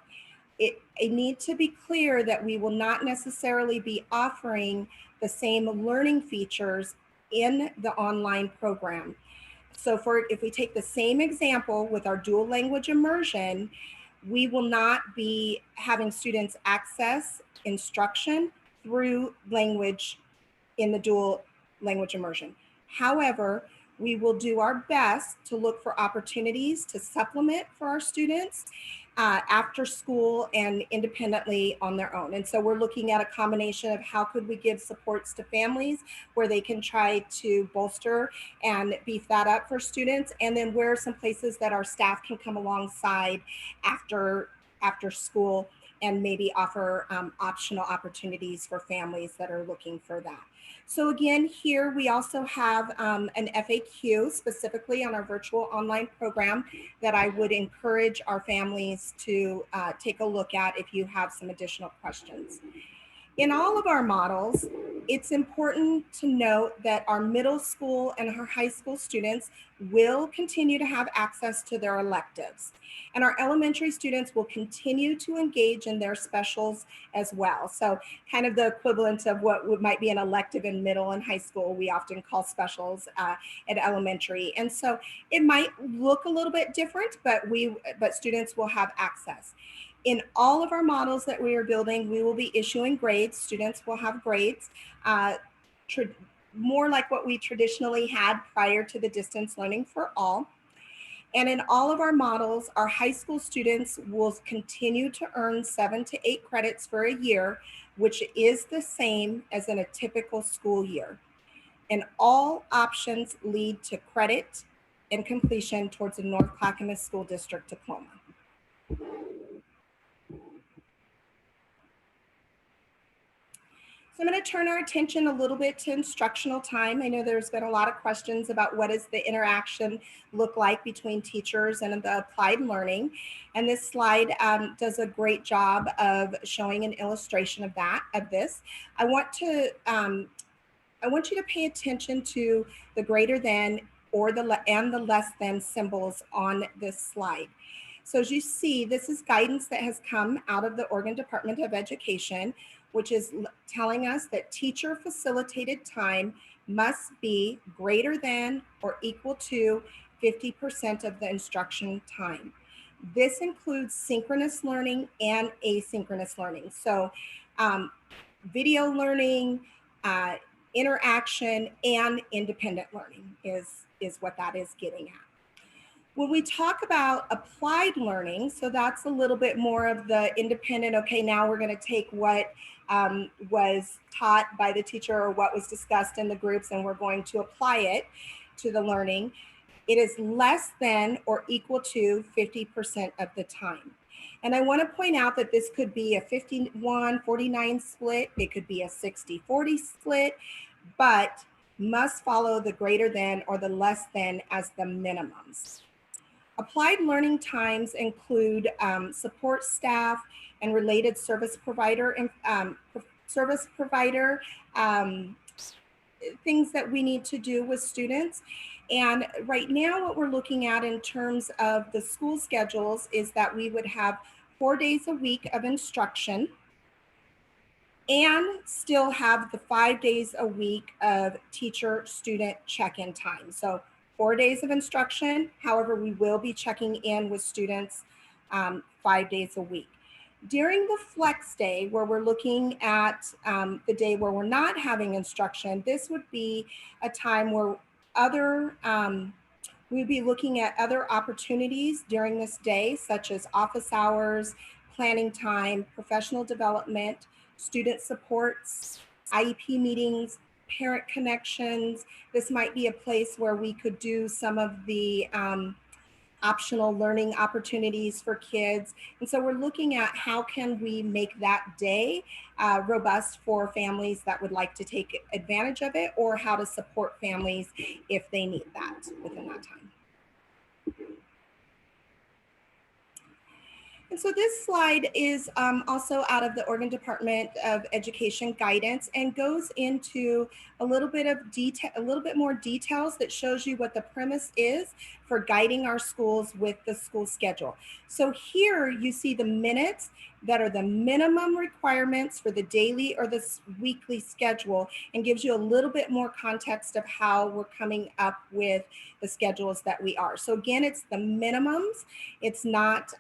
it needs to be clear that we will not necessarily be offering the same learning features in the online program. So if we take the same example with our dual language immersion, we will not be having students access instruction through language in the dual language immersion. However, we will do our best to look for opportunities to supplement for our students after school and independently on their own. And so we're looking at a combination of how could we give supports to families where they can try to bolster and beef that up for students, and then where are some places that our staff can come alongside after school and maybe offer optional opportunities for families that are looking for that. So again, here we also have an FAQ specifically on our virtual online program that I would encourage our families to take a look at if you have some additional questions. In all of our models, it's important to note that our middle school and our high school students will continue to have access to their electives. And our elementary students will continue to engage in their specials as well. So kind of the equivalent of what might be an elective in middle and high school, we often call specials at elementary. And so it might look a little bit different, but students will have access. In all of our models that we are building, we will be issuing grades. Students will have grades, more like what we traditionally had prior to the distance learning for all. And in all of our models, our high school students will continue to earn 7 to 8 credits for a year, which is the same as in a typical school year. And all options lead to credit and completion towards the North Clackamas School District diploma. So I'm going to turn our attention a little bit to instructional time. I know there's been a lot of questions about what does the interaction look like between teachers and the applied learning. And this slide does a great job of showing an illustration of this. I want you to pay attention to the greater than or the less than symbols on this slide. So as you see, this is guidance that has come out of the Oregon Department of Education, which is telling us that teacher facilitated time must be greater than or equal to 50% of the instruction time. This includes synchronous learning and asynchronous learning. So video learning, interaction, and independent learning is what that is getting at. When we talk about applied learning, so that's a little bit more of the independent, okay, now we're going to take what was taught by the teacher or what was discussed in the groups and we're going to apply it to the learning. It is less than or equal to 50% of the time. And I want to point out that this could be a 51-49 split. It could be a 60-40 split, but must follow the greater than or the less than as the minimums. Applied learning times include support staff and related service provider things that we need to do with students. And right now what we're looking at in terms of the school schedules is that we would have 4 days a week of instruction. and still have the 5 days a week of teacher-student check-in time. So 4 days of instruction. However, we will be checking in with students 5 days a week. During the flex day, where we're looking at the day where we're not having instruction, this would be a time where we'd be looking at other opportunities during this day, such as office hours, planning time, professional development, student supports, IEP meetings, parent connections. This might be a place where we could do some of the optional learning opportunities for kids. And so we're looking at how can we make that day robust for families that would like to take advantage of it, or how to support families if they need that within that time. And so this slide is also out of the Oregon Department of Education guidance, and goes into a little bit of detail, a little bit more details that shows you what the premise is for guiding our schools with the school schedule. So here you see the minutes that are the minimum requirements for the daily or the weekly schedule, and gives you a little bit more context of how we're coming up with the schedules that we are. So again, it's the minimums. It's not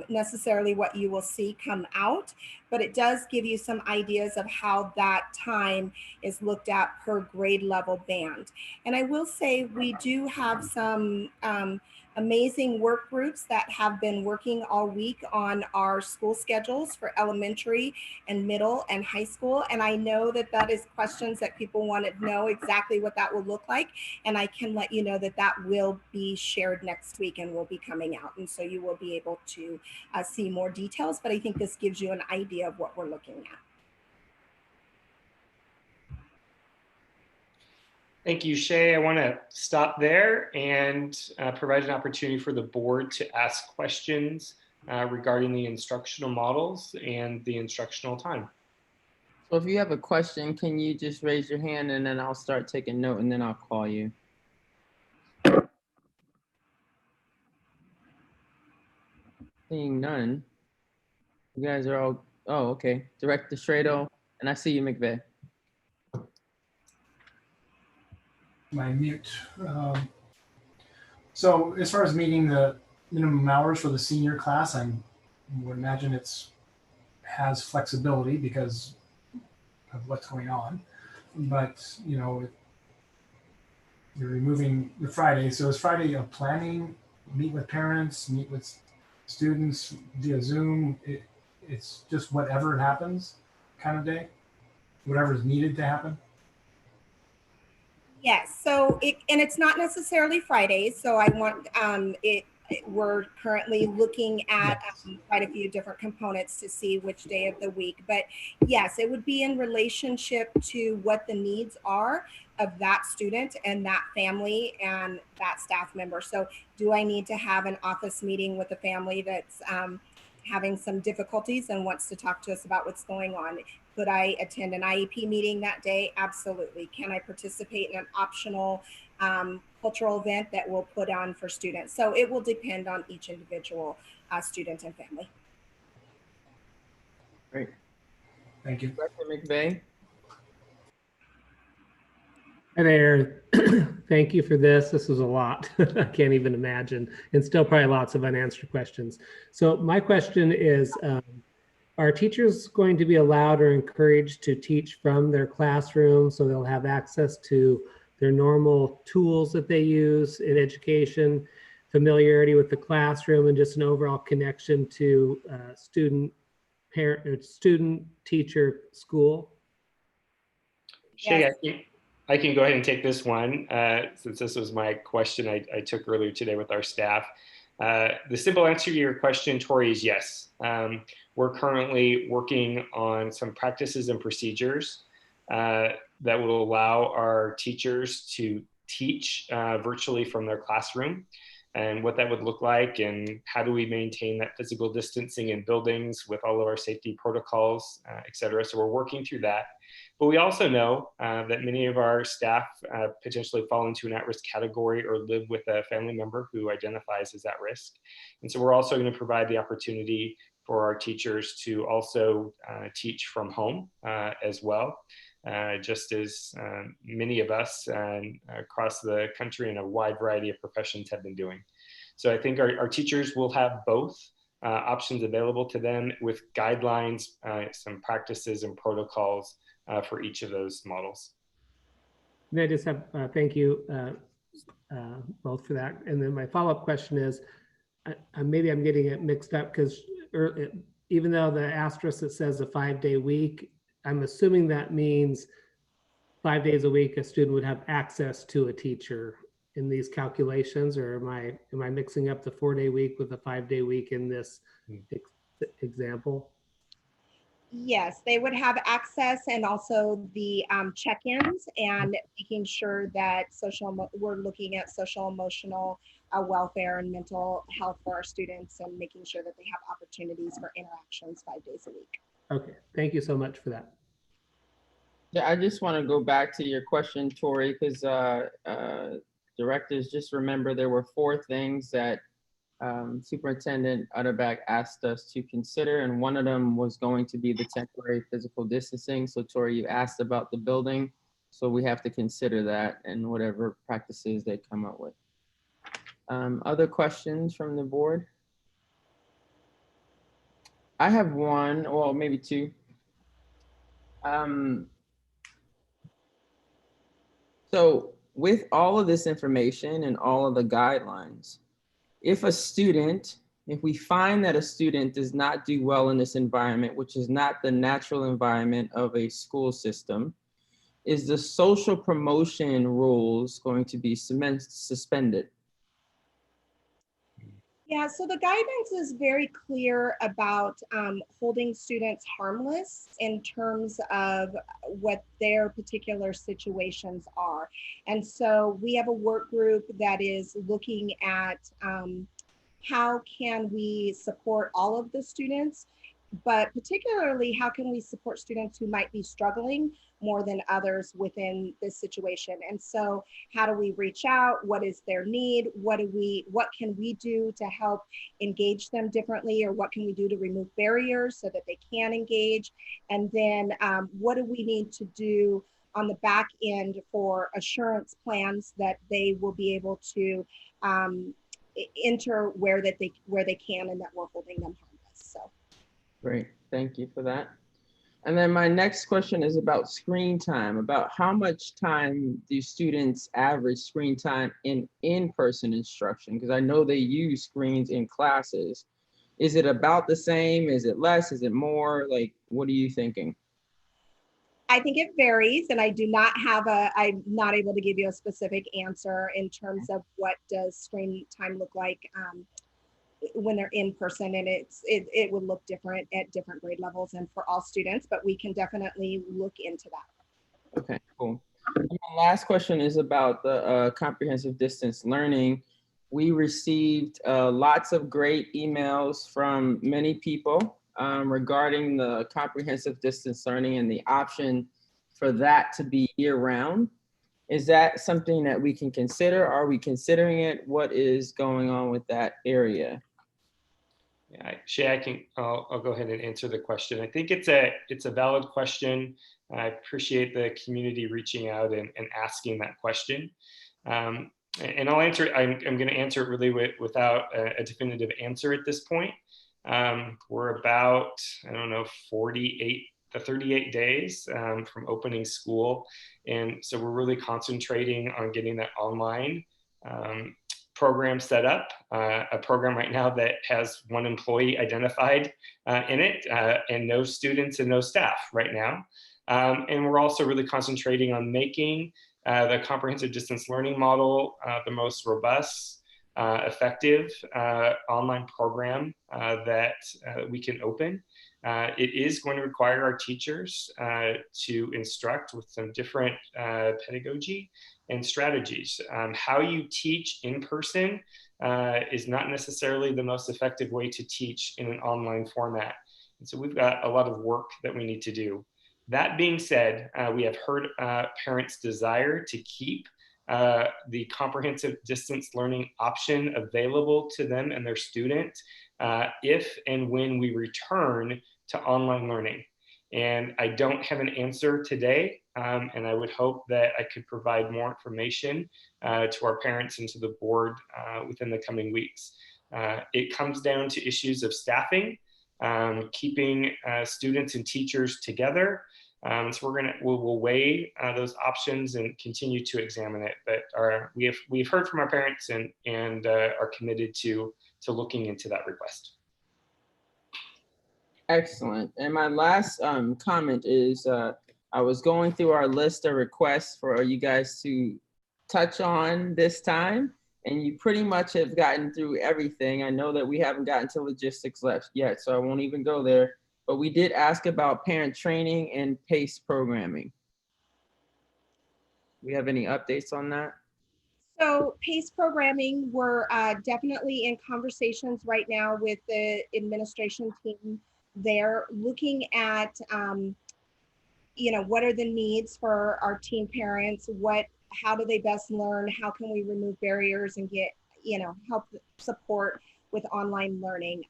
necessarily what you will see come out, but it does give you some ideas of how that time is looked at per grade level band. And I will say we do have some amazing work groups that have been working all week on our school schedules for elementary and middle and high school. And I know that that is questions that people want to know exactly what that will look like. And I can let you know that that will be shared next week and will be coming out. And so you will be able to see more details, but I think this gives you an idea of what we're looking at. Thank you, Shay. I want to stop there and provide an opportunity for the board to ask questions regarding the instructional models and the instructional time. So if you have a question, can you just raise your hand and then I'll start taking note and then I'll call you. Seeing none. You guys are all, oh, okay. Director Strado, and I see you, McVeigh. My mute. So as far as meeting the minimum hours for the senior class, I would imagine has flexibility because of what's going on. But you know, you're removing the Friday. So is Friday a planning, meet with parents, meet with students via Zoom? It's just whatever happens kind of day, whatever is needed to happen. Yes, so it's not necessarily Fridays. So I want we're currently looking at quite a few different components to see which day of the week. But yes, it would be in relationship to what the needs are of that student and that family and that staff member. So do I need to have an office meeting with a family that's having some difficulties and wants to talk to us about what's going on? Could I attend an IEP meeting that day? Absolutely. Can I participate in an optional cultural event that we'll put on for students? So it will depend on each individual student and family. Great. Thank you. Director McVeigh. Hi there. Thank you for this. This was a lot. I can't even imagine, and still probably lots of unanswered questions. So my question is, are teachers going to be allowed or encouraged to teach from their classroom so they'll have access to their normal tools that they use in education, familiarity with the classroom, and just an overall connection to student, parent, student, teacher, school? Shay, I can go ahead and take this one since this was my question I took earlier today with our staff. The simple answer to your question, Tori, is yes. We're currently working on some practices and procedures that will allow our teachers to teach virtually from their classroom, and what that would look like, and how do we maintain that physical distancing in buildings with all of our safety protocols, et cetera. So we're working through that. But we also know that many of our staff potentially fall into an at-risk category or live with a family member who identifies as at risk. And so we're also going to provide the opportunity for our teachers to also teach from home as well, just as many of us across the country in a wide variety of professions have been doing. So I think our teachers will have both options available to them with guidelines, some practices and protocols for each of those models. And I just have, thank you both for that. And then my follow-up question is, maybe I'm getting it mixed up because even though the asterisk that says a 5-day week, I'm assuming that means 5 days a week a student would have access to a teacher in these calculations, or am I mixing up the 4-day week with a 5-day week in this example? Yes, they would have access, and also the check-ins, and making sure that we're looking at social emotional welfare and mental health for our students, and making sure that they have opportunities for interactions 5 days a week. Okay, thank you so much for that. Yeah, I just want to go back to your question, Tori, because directors, just remember there were 4 things that Superintendent Utterback asked us to consider, and one of them was going to be the temporary physical distancing. So Tori, you asked about the building, so we have to consider that and whatever practices they come up with. Other questions from the board? I have one, well, maybe 2. So with all of this information and all of the guidelines, if we find that a student does not do well in this environment, which is not the natural environment of a school system, is the social promotion rules going to be suspended? Yeah, so the guidance is very clear about holding students harmless in terms of what their particular situations are. And so we have a work group that is looking at how can we support all of the students, but particularly how can we support students who might be struggling more than others within this situation. And so how do we reach out? What is their need? What can we do to help engage them differently? Or what can we do to remove barriers so that they can engage? And then what do we need to do on the back end for assurance plans that they will be able to enter where they can, and that we're holding them harmless. So Great, thank you for that. And then my next question is about screen time, about how much time do students average screen time in in-person instruction? Because I know they use screens in classes. Is it about the same? Is it less? Is it more? Like, what are you thinking? I think it varies, and I'm not able to give you a specific answer in terms of what does screen time look like when they're in person, and it would look different at different grade levels and for all students, but we can definitely look into that. Okay, cool. And my last question is about the comprehensive distance learning. We received lots of great emails from many people regarding the comprehensive distance learning and the option for that to be year-round. Is that something that we can consider? Are we considering it? What is going on with that area? Yeah, Shay, I'll go ahead and answer the question. I think it's a valid question. I appreciate the community reaching out and asking that question. And I'll answer it. I'm going to answer it really without a definitive answer at this point. We're about, 48 to 38 days from opening school. And so we're really concentrating on getting that online program set up, a program right now that has 1 employee identified in it and no students and no staff right now. And we're also really concentrating on making the comprehensive distance learning model the most robust, effective online program that we can open. It is going to require our teachers to instruct with some different pedagogy and strategies. How you teach in person is not necessarily the most effective way to teach in an online format. And so we've got a lot of work that we need to do. That being said, we have heard parents' desire to keep the comprehensive distance learning option available to them and their student if and when we return to online learning. And I don't have an answer today, and I would hope that I could provide more information to our parents and to the board within the coming weeks. It comes down to issues of staffing, keeping students and teachers together. So we'll weigh those options and continue to examine it. But we've heard from our parents and are committed to looking into that request. Excellent. And my last comment is I was going through our list of requests for you guys to touch on this time, and you pretty much have gotten through everything. I know that we haven't gotten to logistics left yet, so I won't even go there. But we did ask about parent training and PACE programming. We have any updates on that? So PACE programming, we're definitely in conversations right now with the administration team. They're looking at, what are the needs for our teen parents? How do they best learn? How can we remove barriers and get, help support with online learning?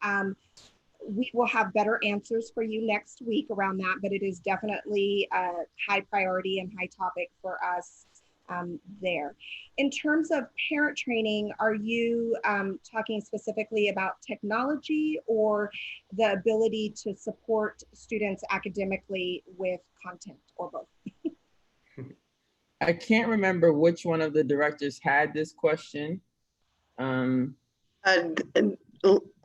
We will have better answers for you next week around that, but it is definitely a high priority and high topic for us there. In terms of parent training, are you talking specifically about technology or the ability to support students academically with content, or both? I can't remember which one of the directors had this question.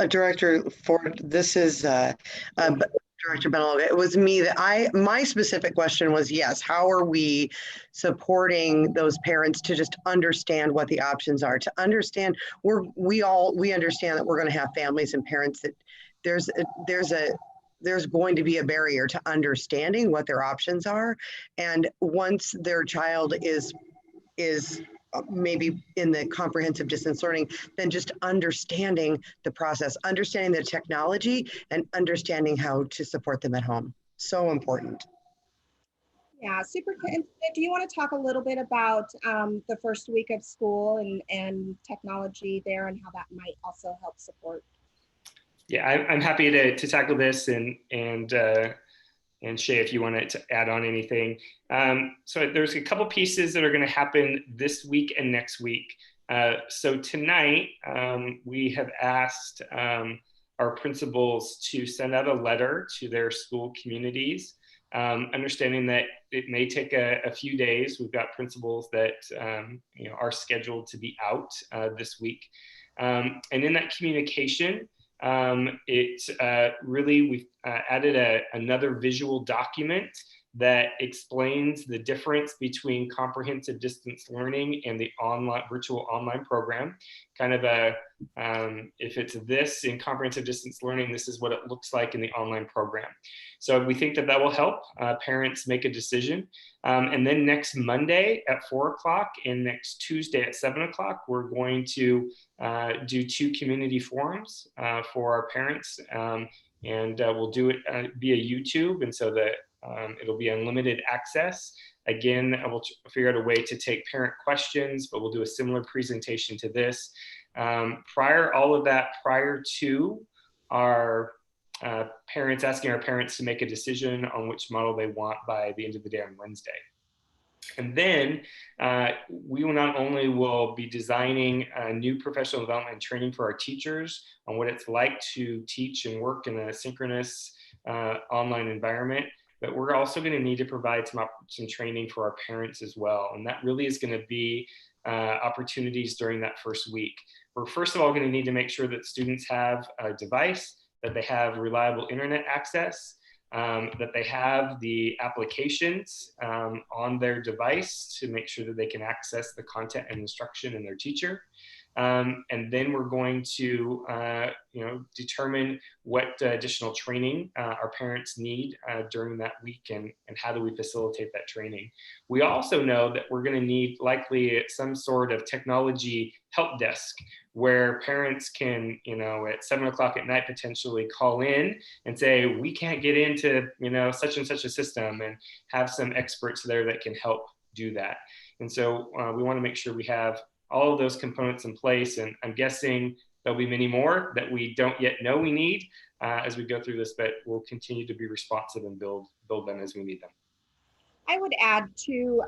Director Ford, this is Director Benaloga. It was me that my specific question was, yes, how are we supporting those parents to just understand what the options are, to understand we understand that we're going to have families and parents that there's going to be a barrier to understanding what their options are. And once their child is maybe in the comprehensive distance learning, then just understanding the process, understanding the technology, and understanding how to support them at home. So important. Yeah, super. Do you want to talk a little bit about the first week of school and technology there and how that might also help support? Yeah, I'm happy to tackle this and Shay, if you wanted to add on anything. So there's a couple pieces that are going to happen this week and next week. So tonight, we have asked our principals to send out a letter to their school communities, understanding that it may take a few days. We've got principals that are scheduled to be out this week. And in that communication, we've added another visual document that explains the difference between comprehensive distance learning and the virtual online program. Kind of if it's this in comprehensive distance learning, this is what it looks like in the online program. So we think that will help parents make a decision. And then next Monday at 4 o'clock and next Tuesday at 7 o'clock, we're going to do 2 community forums for our parents. And we'll do it via YouTube. And so that it'll be unlimited access. Again, we'll figure out a way to take parent questions, but we'll do a similar presentation to this. Prior to our asking our parents to make a decision on which model they want by the end of the day on Wednesday. And then we will not only be designing a new professional development and training for our teachers on what it's like to teach and work in a synchronous online environment, but we're also going to need to provide some training for our parents as well. And that really is going to be opportunities during that first week. We're first of all going to need to make sure that students have a device, that they have reliable internet access, that they have the applications on their device to make sure that they can access the content and instruction in their teacher. And then we're going to determine what additional training our parents need during that week and how do we facilitate that training. We also know that we're going to need likely some sort of technology help desk where parents can, at 7 o'clock at night potentially call in and say, we can't get into, such and such a system, and have some experts there that can help do that. And so we want to make sure we have all of those components in place. And I'm guessing there'll be many more that we don't yet know we need as we go through this, but we'll continue to be responsive and build them as we need them. I would add two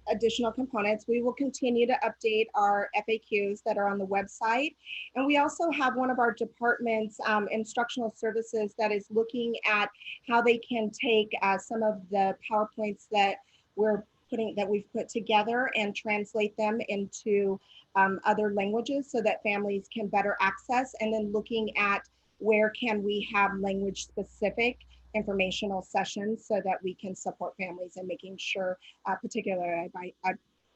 additional components. We will continue to update our FAQs that are on the website. And we also have one of our departments, instructional services, that is looking at how they can take some of the PowerPoints that we've put together and translate them into other languages so that families can better access, and then looking at where can we have language specific informational sessions so that we can support families and making sure, particularly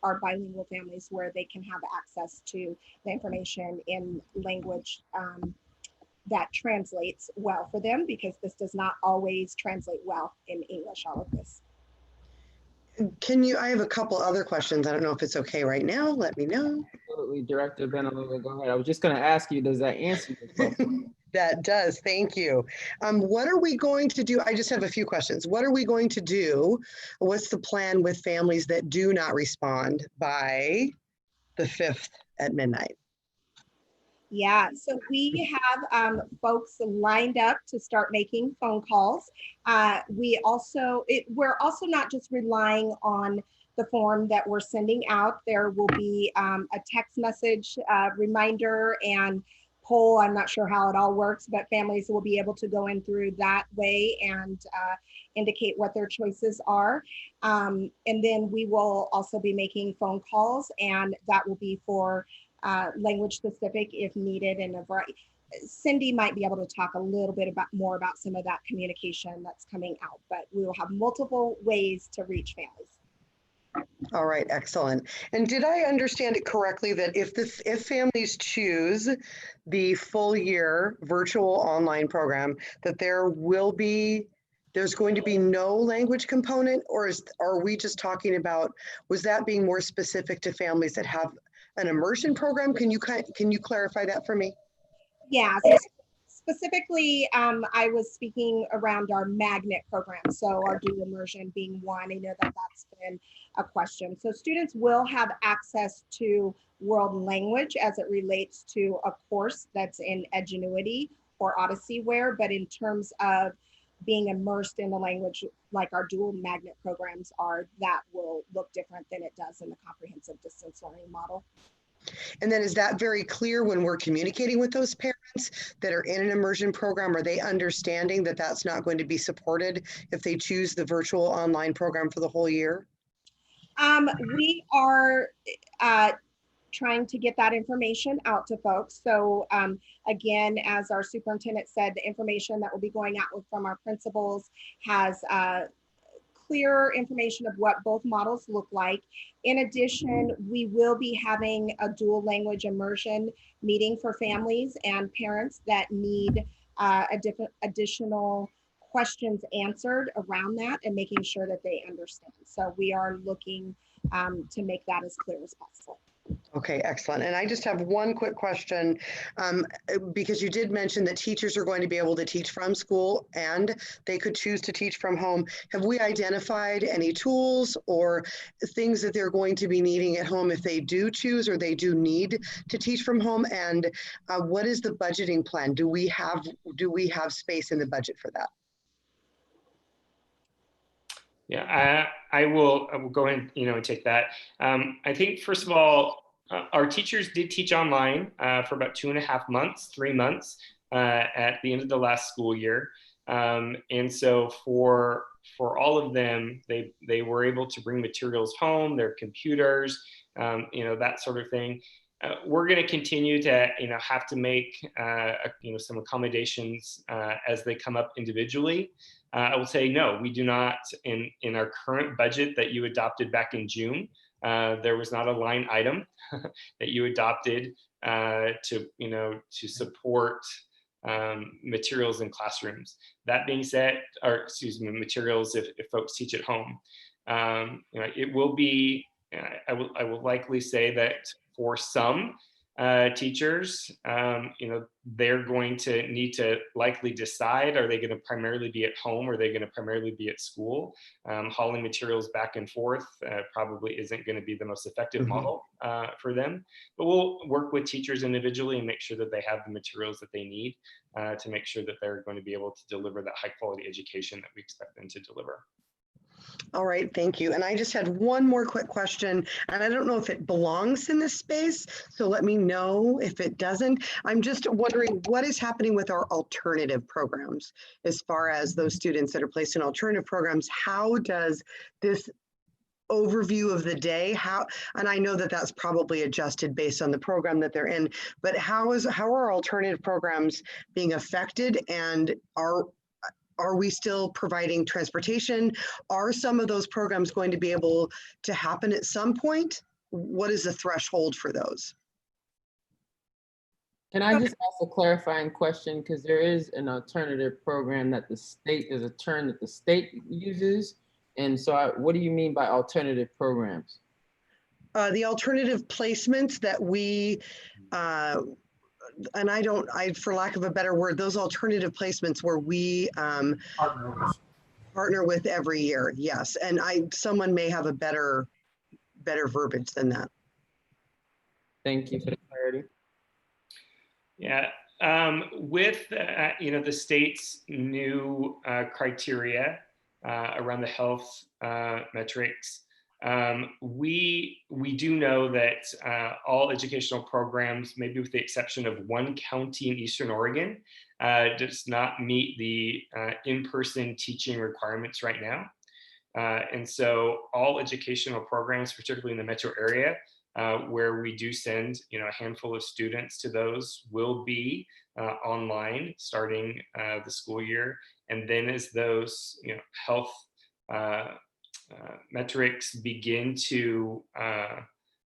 our bilingual families, where they can have access to the information in language that translates well for them, because this does not always translate well in English, all of this. I have a couple other questions. I don't know if it's okay right now. Let me know. Absolutely, Director Benalova, go ahead. I was just going to ask you, does that answer your question? That does, thank you. What are we going to do? I just have a few questions. What are we going to do? What's the plan with families that do not respond by the 5th at midnight? Yeah, so we have folks lined up to start making phone calls. We're also not just relying on the form that we're sending out. There will be a text message reminder and poll. I'm not sure how it all works, but families will be able to go in through that way and indicate what their choices are. And then we will also be making phone calls, and that will be for language specific if needed, and a variety. Cindy might be able to talk a little bit more about some of that communication that's coming out, but we will have multiple ways to reach families. All right, excellent. And did I understand it correctly that if families choose the full year virtual online program, that there's going to be no language component, or are we just talking about, was that being more specific to families that have an immersion program? Can you clarify that for me? Yeah, so specifically, I was speaking around our magnet program. So our dual immersion being one. I know that that's been a question. So students will have access to world language as it relates to a course that's in Edgenuity or Odysseyware, but in terms of being immersed in the language like our dual magnet programs are, that will look different than it does in the comprehensive distance learning model. And then is that very clear when we're communicating with those parents that are in an immersion program? Are they understanding that that's not going to be supported if they choose the virtual online program for the whole year? We are trying to get that information out to folks. So again, as our superintendent said, the information that will be going out from our principals has clear information of what both models look like. In addition, we will be having a dual language immersion meeting for families and parents that need additional questions answered around that and making sure that they understand. So we are looking to make that as clear as possible. Okay, excellent. And I just have one quick question, because you did mention that teachers are going to be able to teach from school and they could choose to teach from home. Have we identified any tools or things that they're going to be needing at home if they do choose or they do need to teach from home? And what is the budgeting plan? Do we have space in the budget for that? Yeah, I will go ahead and take that. I think, first of all, our teachers did teach online for about 2.5 months, 3 months at the end of the last school year. And so for all of them, they were able to bring materials home, their computers, that sort of thing. We're going to continue to, have to make, some accommodations as they come up individually. I will say, no, we do not, in our current budget that you adopted back in June, there was not a line item that you adopted to support materials in classrooms. That being said, materials if folks teach at home. It will be, I will likely say that for some, teachers, they're going to need to likely decide, are they going to primarily be at home or are they going to primarily be at school? Hauling materials back and forth probably isn't going to be the most effective model for them, but we'll work with teachers individually and make sure that they have the materials that they need to make sure that they're going to be able to deliver that high quality education that we expect them to deliver. All right, thank you. And I just had one more quick question, and I don't know if it belongs in this space, so let me know if it doesn't. I'm just wondering what is happening with our alternative programs as far as those students that are placed in alternative programs. How does this overview of the day, and I know that that's probably adjusted based on the program that they're in, but how are alternative programs being affected, and are we still providing transportation? Are some of those programs going to be able to happen at some point? What is the threshold for those? Can I just ask a clarifying question? Because there is an alternative program that the state, there's a term that the state uses. And so what do you mean by alternative programs? The alternative placements that we, and for lack of a better word, those alternative placements where we partner with every year, yes. And someone may have a better verbiage than that. Thank you for the clarity. Yeah, with the state's new criteria around the health metrics, we do know that all educational programs, maybe with the exception of one county in Eastern Oregon, does not meet the in-person teaching requirements right now. And so all educational programs, particularly in the metro area, where we do send a handful of students to those, will be online starting the school year. And then as those health metrics begin to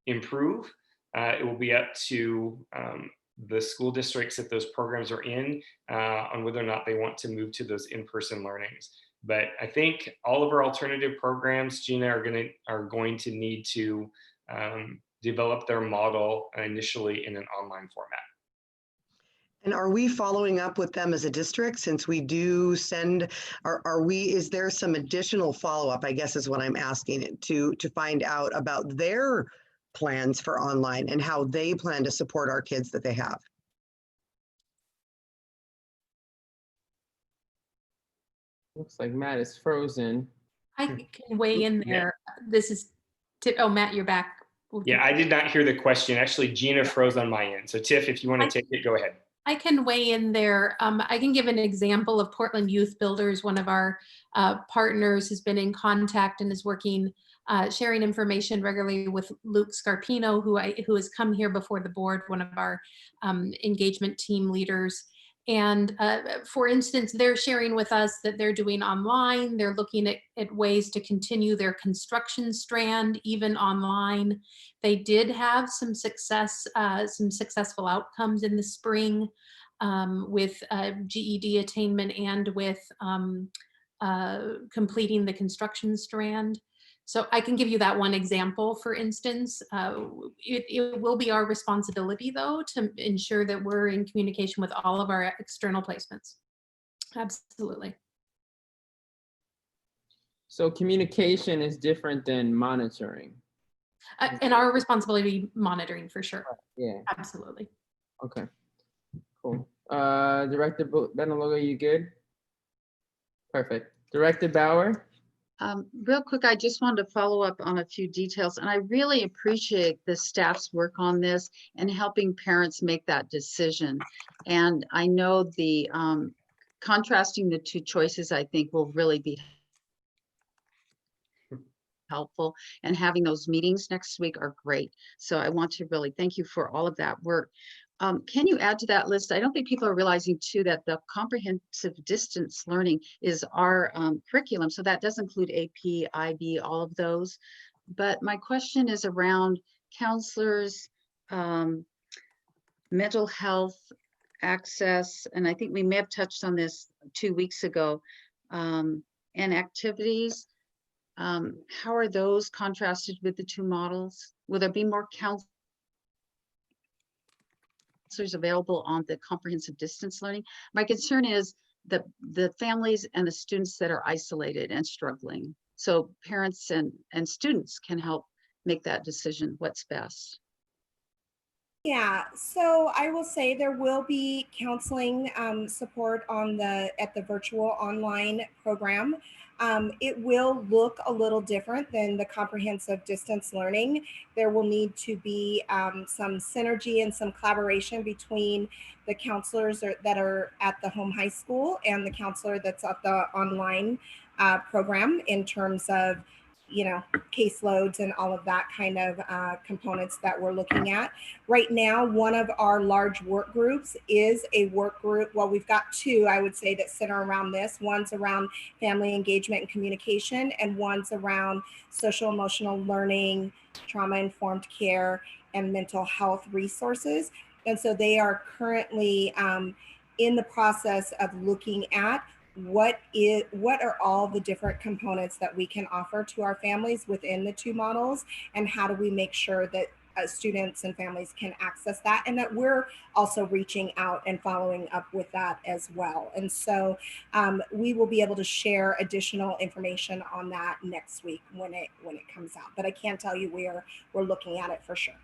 improve, it will be up to the school districts that those programs are in on whether or not they want to move to those in-person learnings. But I think all of our alternative programs, Gina, are going to need to develop their model initially in an online format. And are we following up with them as a district since we do send, is there some additional follow-up, I guess is what I'm asking, to find out about their plans for online and how they plan to support our kids that they have? Looks like Matt is frozen. I can weigh in there. This is, oh, Matt, you're back. Yeah, I did not hear the question. Actually, Gina froze on my end. So Tiff, if you want to take it, go ahead. I can weigh in there. I can give an example of Portland Youth Builders. One of our partners has been in contact and is working, sharing information regularly with Luke Scarpino, who has come here before the board, one of our engagement team leaders. And for instance, they're sharing with us that they're doing online. They're looking at ways to continue their construction strand, even online. They did have some success, some successful outcomes in the spring with GED attainment and with completing the construction strand. So I can give you that one example, for instance. It will be our responsibility, though, to ensure that we're in communication with all of our external placements. Absolutely. So communication is different than monitoring. And our responsibility monitoring for sure. Yeah. Absolutely. Okay, cool. Director Benaloga, you good? Perfect. Director Bauer? Real quick, I just wanted to follow up on a few details, and I really appreciate the staff's work on this and helping parents make that decision. And I know the contrasting the two choices, I think, will really be helpful, and having those meetings next week are great. So I want to really thank you for all of that work. Can you add to that list? I don't think people are realizing too that the comprehensive distance learning is our curriculum. So that does include AP, IB, all of those. But my question is around counselors, mental health access, and I think we may have touched on this 2 weeks ago, and activities. How are those contrasted with the two models? Will there be more counselors? counselors available on the comprehensive distance learning. My concern is the families and the students that are isolated and struggling. So parents and students can help make that decision, what's best. Yeah, so I will say there will be counseling support at the virtual online program. It will look a little different than the comprehensive distance learning. There will need to be some synergy and some collaboration between the counselors that are at the home high school and the counselor that's at the online program in terms of, you know, caseloads and all of that kind of components that we're looking at. Right now, one of our large work groups is a work group. Well, we've got two, I would say, that center around this. One's around family engagement and communication, and one's around social emotional learning, trauma-informed care, and mental health resources. And so they are currently in the process of looking at what are all the different components that we can offer to our families within the two models, and how do we make sure that students and families can access that, and that we're also reaching out and following up with that as well. And so we will be able to share additional information on that next week when it comes out, but I can't tell you we're looking at it for sure.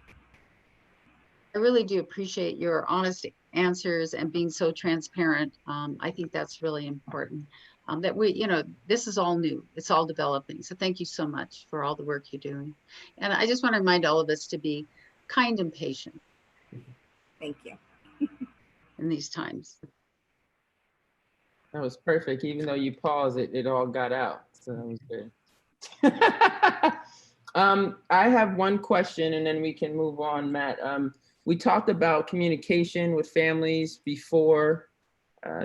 I really do appreciate your honest answers and being so transparent. I think that's really important. That we, you know, this is all new. It's all developing. So thank you so much for all the work you're doing. And I just want to remind all of us to be kind and patient. Thank you. In these times. That was perfect. Even though you paused it, it all got out. So that was good. I have one question and then we can move on, Matt. We talked about communication with families before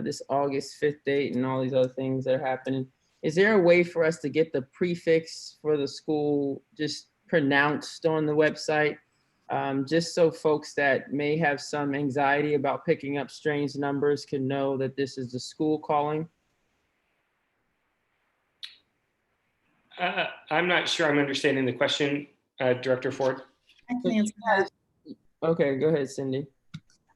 this August 5th date and all these other things that are happening. Is there a way for us to get the prefix for the school just pronounced on the website? Just so folks that may have some anxiety about picking up strange numbers can know that this is the school calling? I'm not sure I'm understanding the question, Director Ford. I can answer that. Okay, go ahead, Cindy.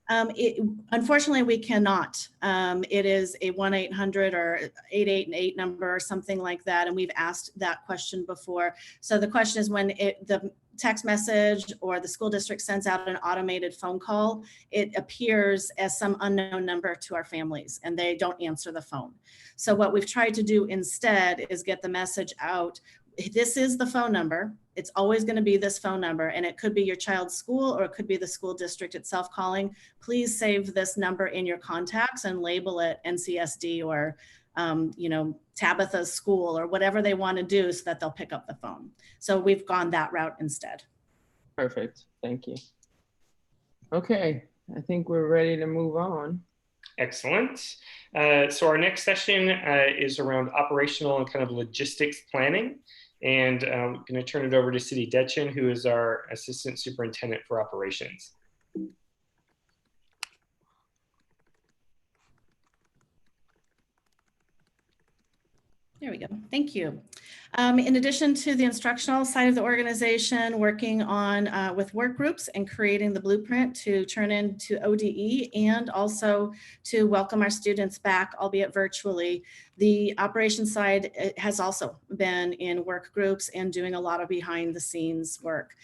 Unfortunately, we cannot. It is a 1-800 or 888 number or something like that. And we've asked that question before. So the question is when the text message or the school district sends out an automated phone call, it appears as some unknown number to our families and they don't answer the phone. So what we've tried to do instead is get the message out. This is the phone number. It's always going to be this phone number, and it could be your child's school or it could be the school district itself calling. Please save this number in your contacts and label it NCSD or you know, Tabitha's school or whatever they want to do so that they'll pick up the phone. So we've gone that route instead. Perfect. Thank you. Okay, I think we're ready to move on. Excellent. So our next session is around operational and kind of logistics planning. And I'm going to turn it over to Cindy Detchen, who is our Assistant Superintendent for Operations. There we go. Thank you. In addition to the instructional side of the organization, working on with work groups and creating the blueprint to turn into ODE and also to welcome our students back, albeit virtually, the operations side has also been in work groups and doing a lot of behind the scenes work.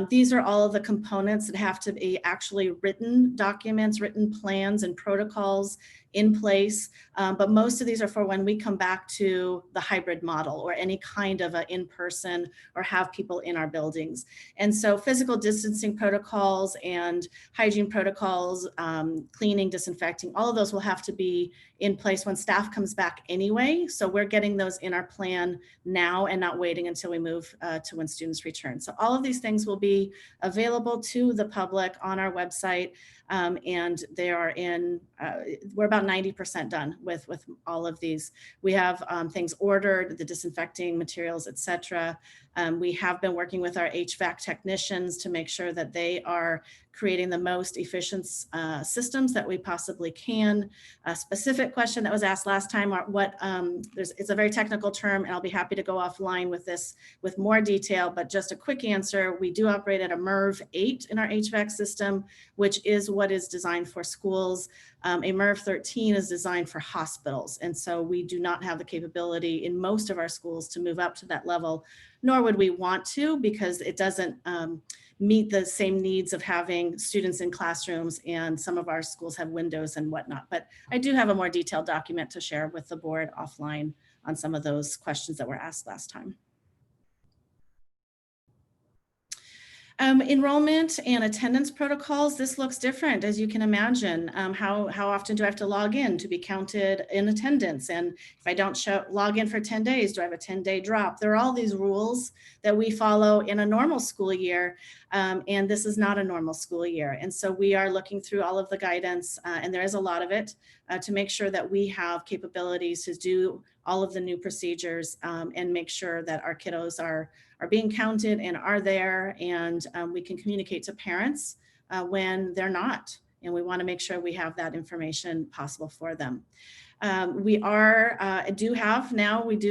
These are all of the components that have to be actually written documents, written plans and protocols in place. But most of these are for when we come back to the hybrid model or any kind of an in-person or have people in our buildings. And so physical distancing protocols and hygiene protocols, cleaning, disinfecting, all of those will have to be in place when staff comes back anyway. So we're getting those in our plan now and not waiting until we move to when students return. So all of these things will be available to the public on our website. And they are in, we're about 90% done with all of these. We have things ordered, the disinfecting materials, et cetera. We have been working with our HVAC technicians to make sure that they are creating the most efficient systems that we possibly can. A specific question that was asked last time, it's a very technical term, and I'll be happy to go offline with this with more detail, but just a quick answer. We do operate at a MERV 8 in our HVAC system, which is what is designed for schools. A MERV 13 is designed for hospitals. And so we do not have the capability in most of our schools to move up to that level, nor would we want to, because it doesn't meet the same needs of having students in classrooms, and some of our schools have windows and whatnot. But I do have a more detailed document to share with the board offline on some of those questions that were asked last time. Enrollment and attendance protocols, this looks different, as you can imagine. How often do I have to log in to be counted in attendance? And if I don't log in for 10 days, do I have a 10-day drop? There are all these rules that we follow in a normal school year, and this is not a normal school year. And so we are looking through all of the guidance, and there is a lot of it, to make sure that we have capabilities to do all of the new procedures, and make sure that our kiddos are being counted and are there, and we can communicate to parents when they're not. And we want to make sure we have that information possible for them. We do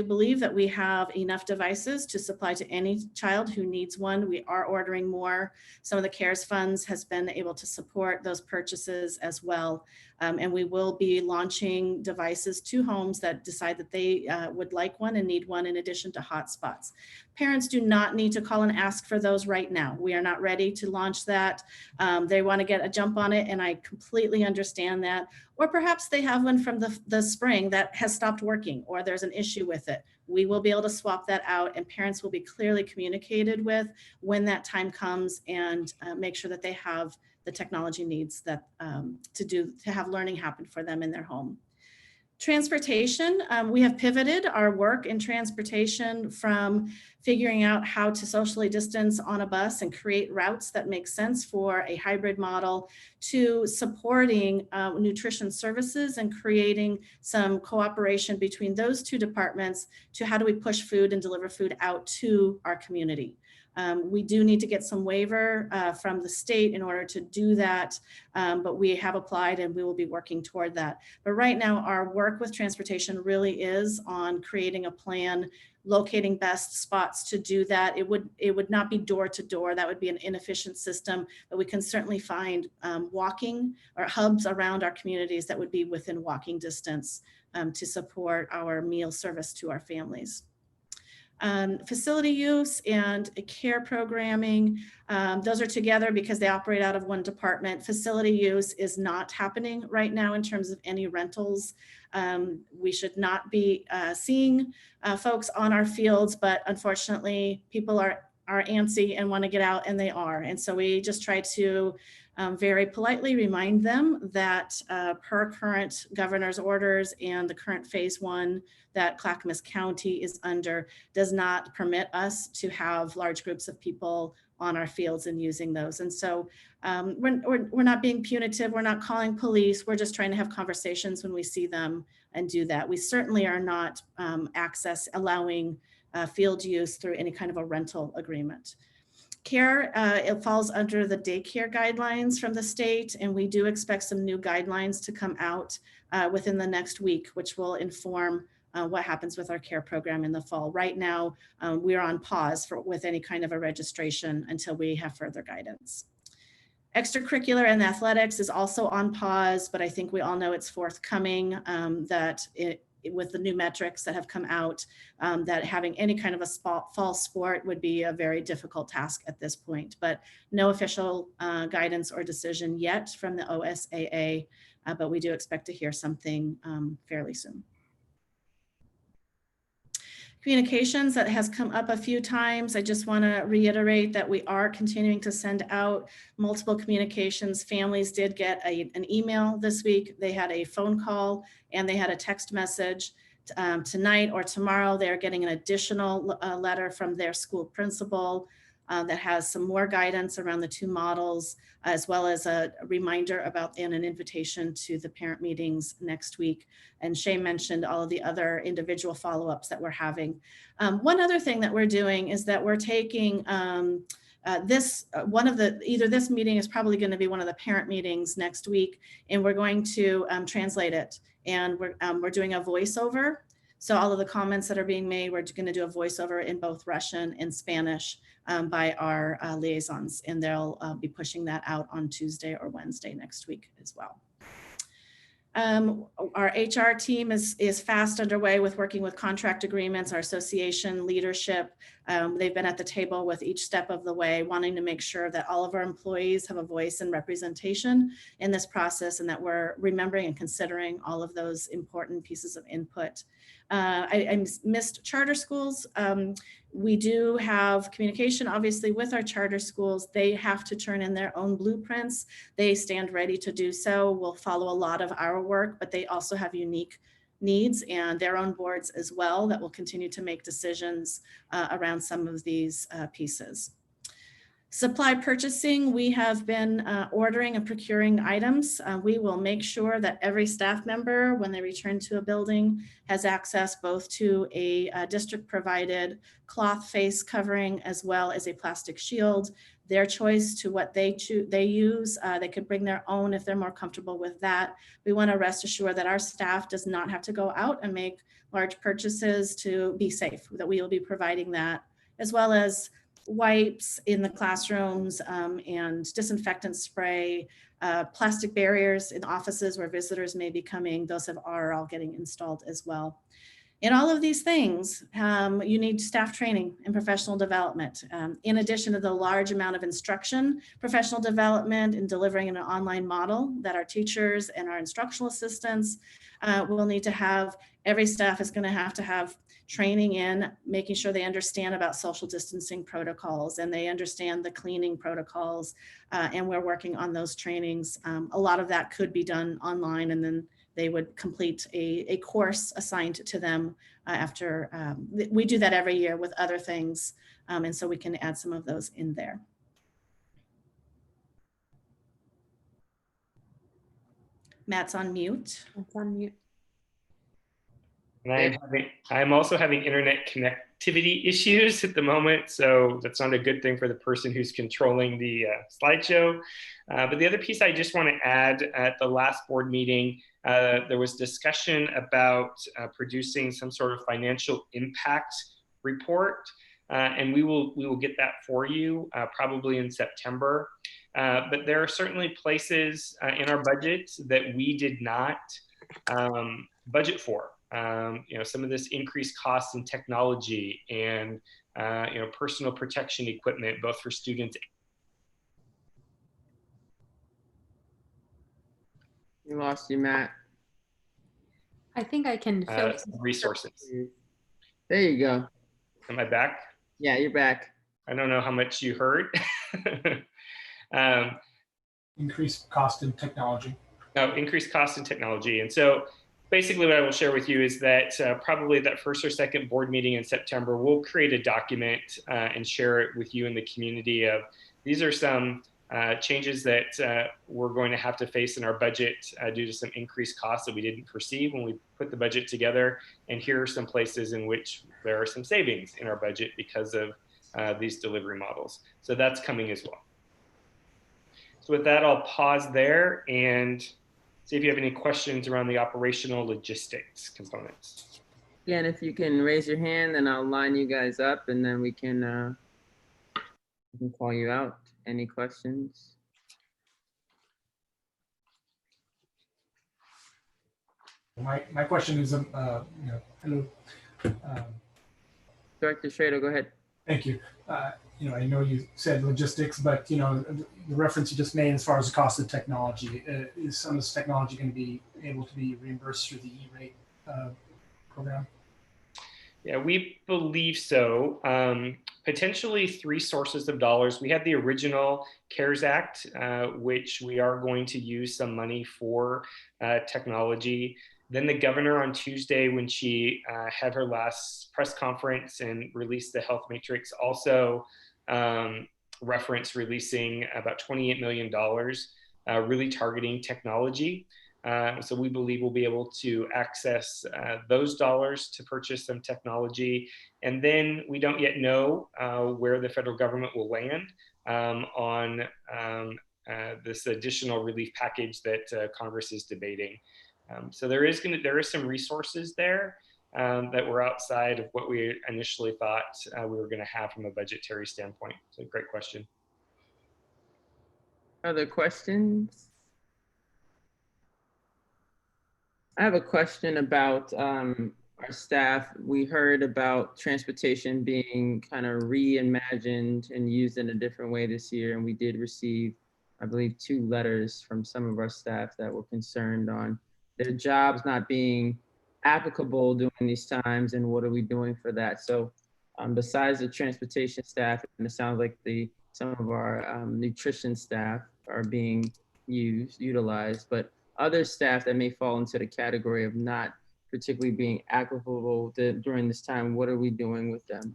believe that we have enough devices to supply to any child who needs one. We are ordering more. Some of the CARES funds has been able to support those purchases as well. And we will be launching devices to homes that decide that they would like one and need one, in addition to hotspots. Parents do not need to call and ask for those right now. We are not ready to launch that. They want to get a jump on it, and I completely understand that. Or perhaps they have one from the spring that has stopped working, or there's an issue with it. We will be able to swap that out, and parents will be clearly communicated with when that time comes, and make sure that they have the technology needs that to have learning happen for them in their home. Transportation, we have pivoted our work in transportation from figuring out how to socially distance on a bus and create routes that make sense for a hybrid model, to supporting nutrition services and creating some cooperation between those two departments to how do we push food and deliver food out to our community. We do need to get some waiver from the state in order to do that, but we have applied and we will be working toward that. But right now, our work with transportation really is on creating a plan, locating best spots to do that. It would not be door to door. That would be an inefficient system, but we can certainly find walking or hubs around our communities that would be within walking distance to support our meal service to our families. Facility use and care programming, those are together because they operate out of one department. Facility use is not happening right now in terms of any rentals. We should not be seeing folks on our fields, but unfortunately people are antsy and want to get out, and they are. And so we just try to very politely remind them that per current governor's orders and the current phase 1 that Clackamas County is under does not permit us to have large groups of people on our fields and using those. And so we're not being punitive. We're not calling police. We're just trying to have conversations when we see them and do that. We certainly are not allowing field use through any kind of a rental agreement. Care, it falls under the daycare guidelines from the state, and we do expect some new guidelines to come out within the next week, which will inform what happens with our care program in the fall. Right now, we're on pause with any kind of a registration until we have further guidance. Extracurricular and athletics is also on pause, but I think we all know it's forthcoming, with the new metrics that have come out, that having any kind of a fall sport would be a very difficult task at this point, but no official guidance or decision yet from the OSAA, but we do expect to hear something fairly soon. Communications, that has come up a few times. I just want to reiterate that we are continuing to send out multiple communications. Families did get an email this week. They had a phone call and they had a text message. Tonight or tomorrow, they're getting an additional letter from their school principal that has some more guidance around the two models, as well as a reminder about and an invitation to the parent meetings next week. And Shay mentioned all of the other individual follow-ups that we're having. One other thing that we're doing is that we're taking either this meeting is probably going to be one of the parent meetings next week, and we're going to translate it. And we're doing a voiceover. So all of the comments that are being made, we're going to do a voiceover in both Russian and Spanish by our liaisons, and they'll be pushing that out on Tuesday or Wednesday next week as well. Our HR team is fast underway with working with contract agreements, our association leadership. They've been at the table with each step of the way, wanting to make sure that all of our employees have a voice and representation in this process, and that we're remembering and considering all of those important pieces of input. I missed charter schools. We do have communication, obviously, with our charter schools. They have to turn in their own blueprints. They stand ready to do so. We'll follow a lot of our work, but they also have unique needs and their own boards as well that will continue to make decisions around some of these pieces. Supply purchasing, we have been ordering and procuring items. We will make sure that every staff member, when they return to a building, has access both to a district provided cloth face covering as well as a plastic shield. Their choice to what they use. They could bring their own if they're more comfortable with that. We want to rest assured that our staff does not have to go out and make large purchases to be safe, that we will be providing that, as well as wipes in the classrooms and disinfectant spray, plastic barriers in offices where visitors may be coming. Those are all getting installed as well. In all of these things, you need staff training and professional development. In addition to the large amount of instruction, professional development and delivering in an online model that our teachers and our instructional assistants will need to have. Every staff is going to have training in making sure they understand about social distancing protocols and they understand the cleaning protocols, and we're working on those trainings. A lot of that could be done online, and then they would complete a course assigned to them after. We do that every year with other things, and so we can add some of those in there. Matt's on mute. That's on mute. And I'm also having internet connectivity issues at the moment, so that's not a good thing for the person who's controlling the slideshow. But the other piece I just want to add, at the last board meeting, there was discussion about producing some sort of financial impact report, and we will get that for you probably in September. But there are certainly places in our budget that we did not budget for. Some of this increased costs in technology and personal protection equipment, both for students. We lost you, Matt. I think I can fill Resources. There you go. Am I back? Yeah, you're back. I don't know how much you heard. Increased cost in technology. No, increased cost in technology. And so basically what I will share with you is that probably that first or second board meeting in September, we'll create a document and share it with you in the community of these are some changes that we're going to have to face in our budget due to some increased costs that we didn't perceive when we put the budget together. And here are some places in which there are some savings in our budget because of these delivery models. So that's coming as well. So with that, I'll pause there and see if you have any questions around the operational logistics components. Again, if you can raise your hand, then I'll line you guys up and then we can call you out. Any questions? My question is, hello. Director Schrader, go ahead. Thank you. I know you said logistics, but the reference you just made as far as the cost of technology, is some of this technology going to be able to be reimbursed through the E-rate program? Yeah, we believe so. Potentially 3 sources of dollars. We had the original CARES Act, which we are going to use some money for technology. Then the governor on Tuesday, when she had her last press conference and released the health matrix, also referenced releasing about $28 million, really targeting technology. So we believe we'll be able to access those dollars to purchase some technology. And then we don't yet know where the federal government will land on this additional relief package that Congress is debating. So there is some resources there. that were outside of what we initially thought we were going to have from a budgetary standpoint. So great question. Other questions? I have a question about our staff. We heard about transportation being kind of reimagined and used in a different way this year. And we did receive, I believe, 2 letters from some of our staff that were concerned on their jobs not being applicable during these times, and what are we doing for that? So besides the transportation staff, and it sounds like some of our nutrition staff are being utilized, but other staff that may fall into the category of not particularly being applicable during this time, what are we doing with them?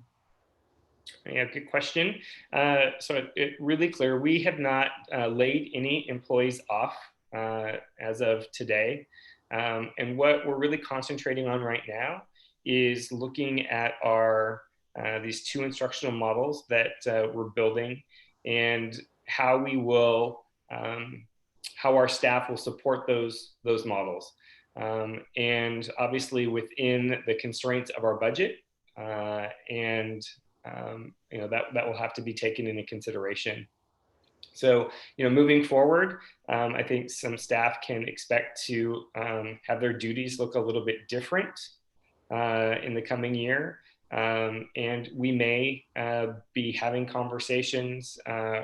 Yeah, good question. So it's really clear, we have not laid any employees off as of today. And what we're really concentrating on right now is looking at our these 2 instructional models that we're building, and how we will how our staff will support those models. And obviously within the constraints of our budget, and you know, that will have to be taken into consideration. So, you know, moving forward, I think some staff can expect to have their duties look a little bit different in the coming year. And we may be having conversations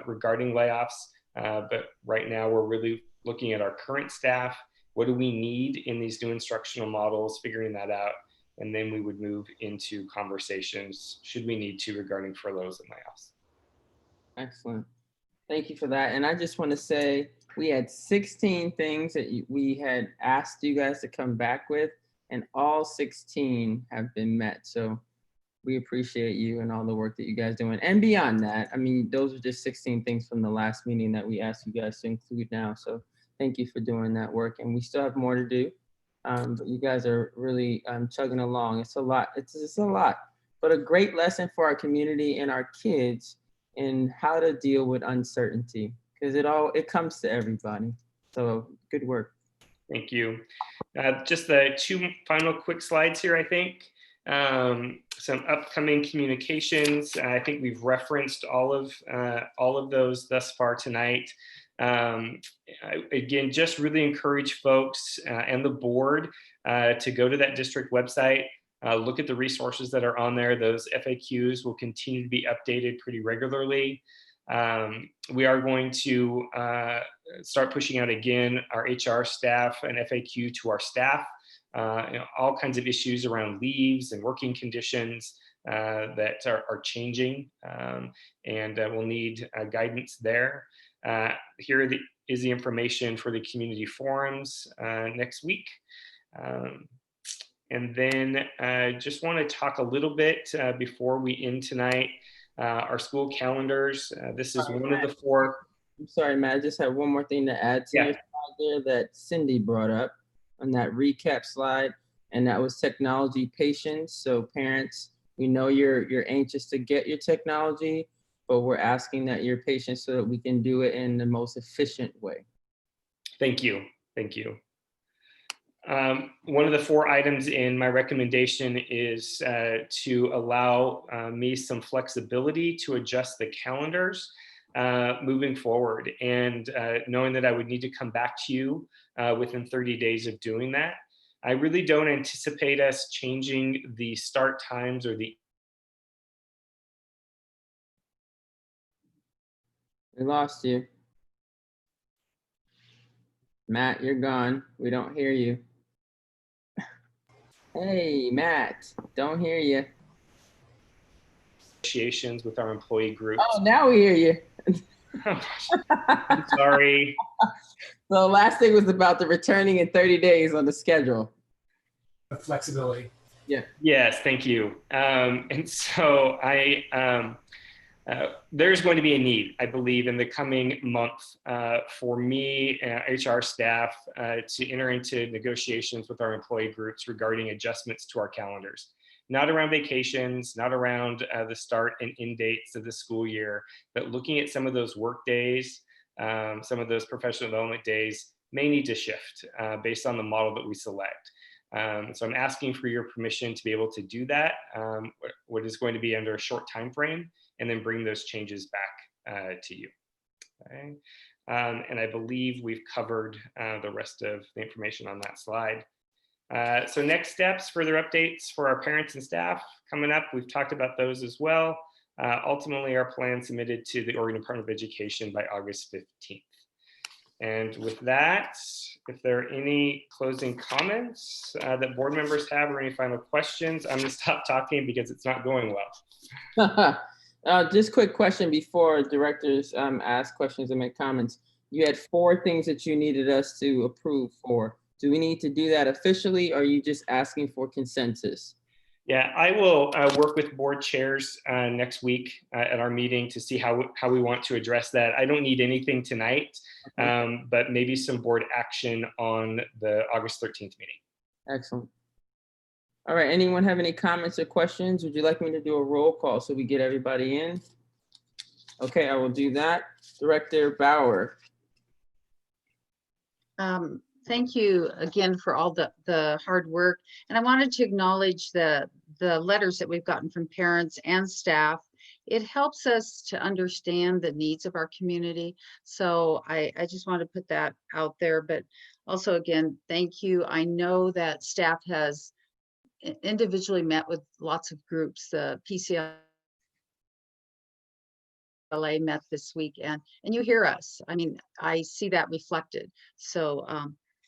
regarding layoffs, but right now we're really looking at our current staff. What do we need in these new instructional models, figuring that out, and then we would move into conversations, should we need to, regarding furloughs and layoffs. Excellent. Thank you for that. And I just want to say, we had 16 things that we had asked you guys to come back with, and all 16 have been met. So we appreciate you and all the work that you guys doing. And beyond that, I mean, those are just 16 things from the last meeting that we asked you guys to include now. So thank you for doing that work. And we still have more to do. But you guys are really chugging along. It's a lot. It's a lot, but a great lesson for our community and our kids in how to deal with uncertainty, because it comes to everybody. So good work. Thank you. Just the 2 final quick slides here, I think. Some upcoming communications. I think we've referenced all of those thus far tonight. Again, just really encourage folks and the board to go to that district website, look at the resources that are on there. Those FAQs will continue to be updated pretty regularly. We are going to start pushing out again our HR staff and FAQ to our staff, you know, all kinds of issues around leaves and working conditions that are changing, and we'll need guidance there. Here is the information for the community forums next week. And then I just want to talk a little bit before we end tonight, our school calendars. This is one of the 4. I'm sorry, Matt, I just have one more thing to add to the slide there that Cindy brought up on that recap slide, and that was technology patience. So parents, we know you're anxious to get your technology, but we're asking that you're patient so that we can do it in the most efficient way. Thank you. Thank you. One of the 4 items in my recommendation is to allow me some flexibility to adjust the calendars moving forward, and knowing that I would need to come back to you within 30 days of doing that. I really don't anticipate us changing the start times or the We lost you. Matt, you're gone. We don't hear you. Hey, Matt, don't hear you. Negotiations with our employee groups. Oh, now we hear you. I'm sorry. So last thing was about the returning in 30 days on the schedule. The flexibility. Yeah. Yes, thank you. And so there's going to be a need, I believe, in the coming month for me and HR staff to enter into negotiations with our employee groups regarding adjustments to our calendars. Not around vacations, not around the start and end dates of the school year, but looking at some of those work days, some of those professional development days may need to shift based on the model that we select. So I'm asking for your permission to be able to do that, what is going to be under a short time frame, and then bring those changes back to you. Okay. And I believe we've covered the rest of the information on that slide. So next steps, further updates for our parents and staff coming up. We've talked about those as well. Ultimately, our plan submitted to the Oregon Department of Education by August 15th. And with that, if there are any closing comments that board members have or any final questions, I'm going to stop talking because it's not going well. Just quick question before directors ask questions and make comments. You had 4 things that you needed us to approve for. Do we need to do that officially, or are you just asking for consensus? Yeah, I will work with board chairs next week at our meeting to see how we want to address that. I don't need anything tonight, but maybe some board action on the August 13th meeting. Excellent. All right, anyone have any comments or questions? Would you like me to do a roll call so we get everybody in? Okay, I will do that. Director Bauer. Thank you again for all the hard work. And I wanted to acknowledge the letters that we've gotten from parents and staff. It helps us to understand the needs of our community. So I just want to put that out there. But also, again, thank you. I know that staff has individually met with lots of groups. The PCLA met this week, and you hear us. I mean, I see that reflected. So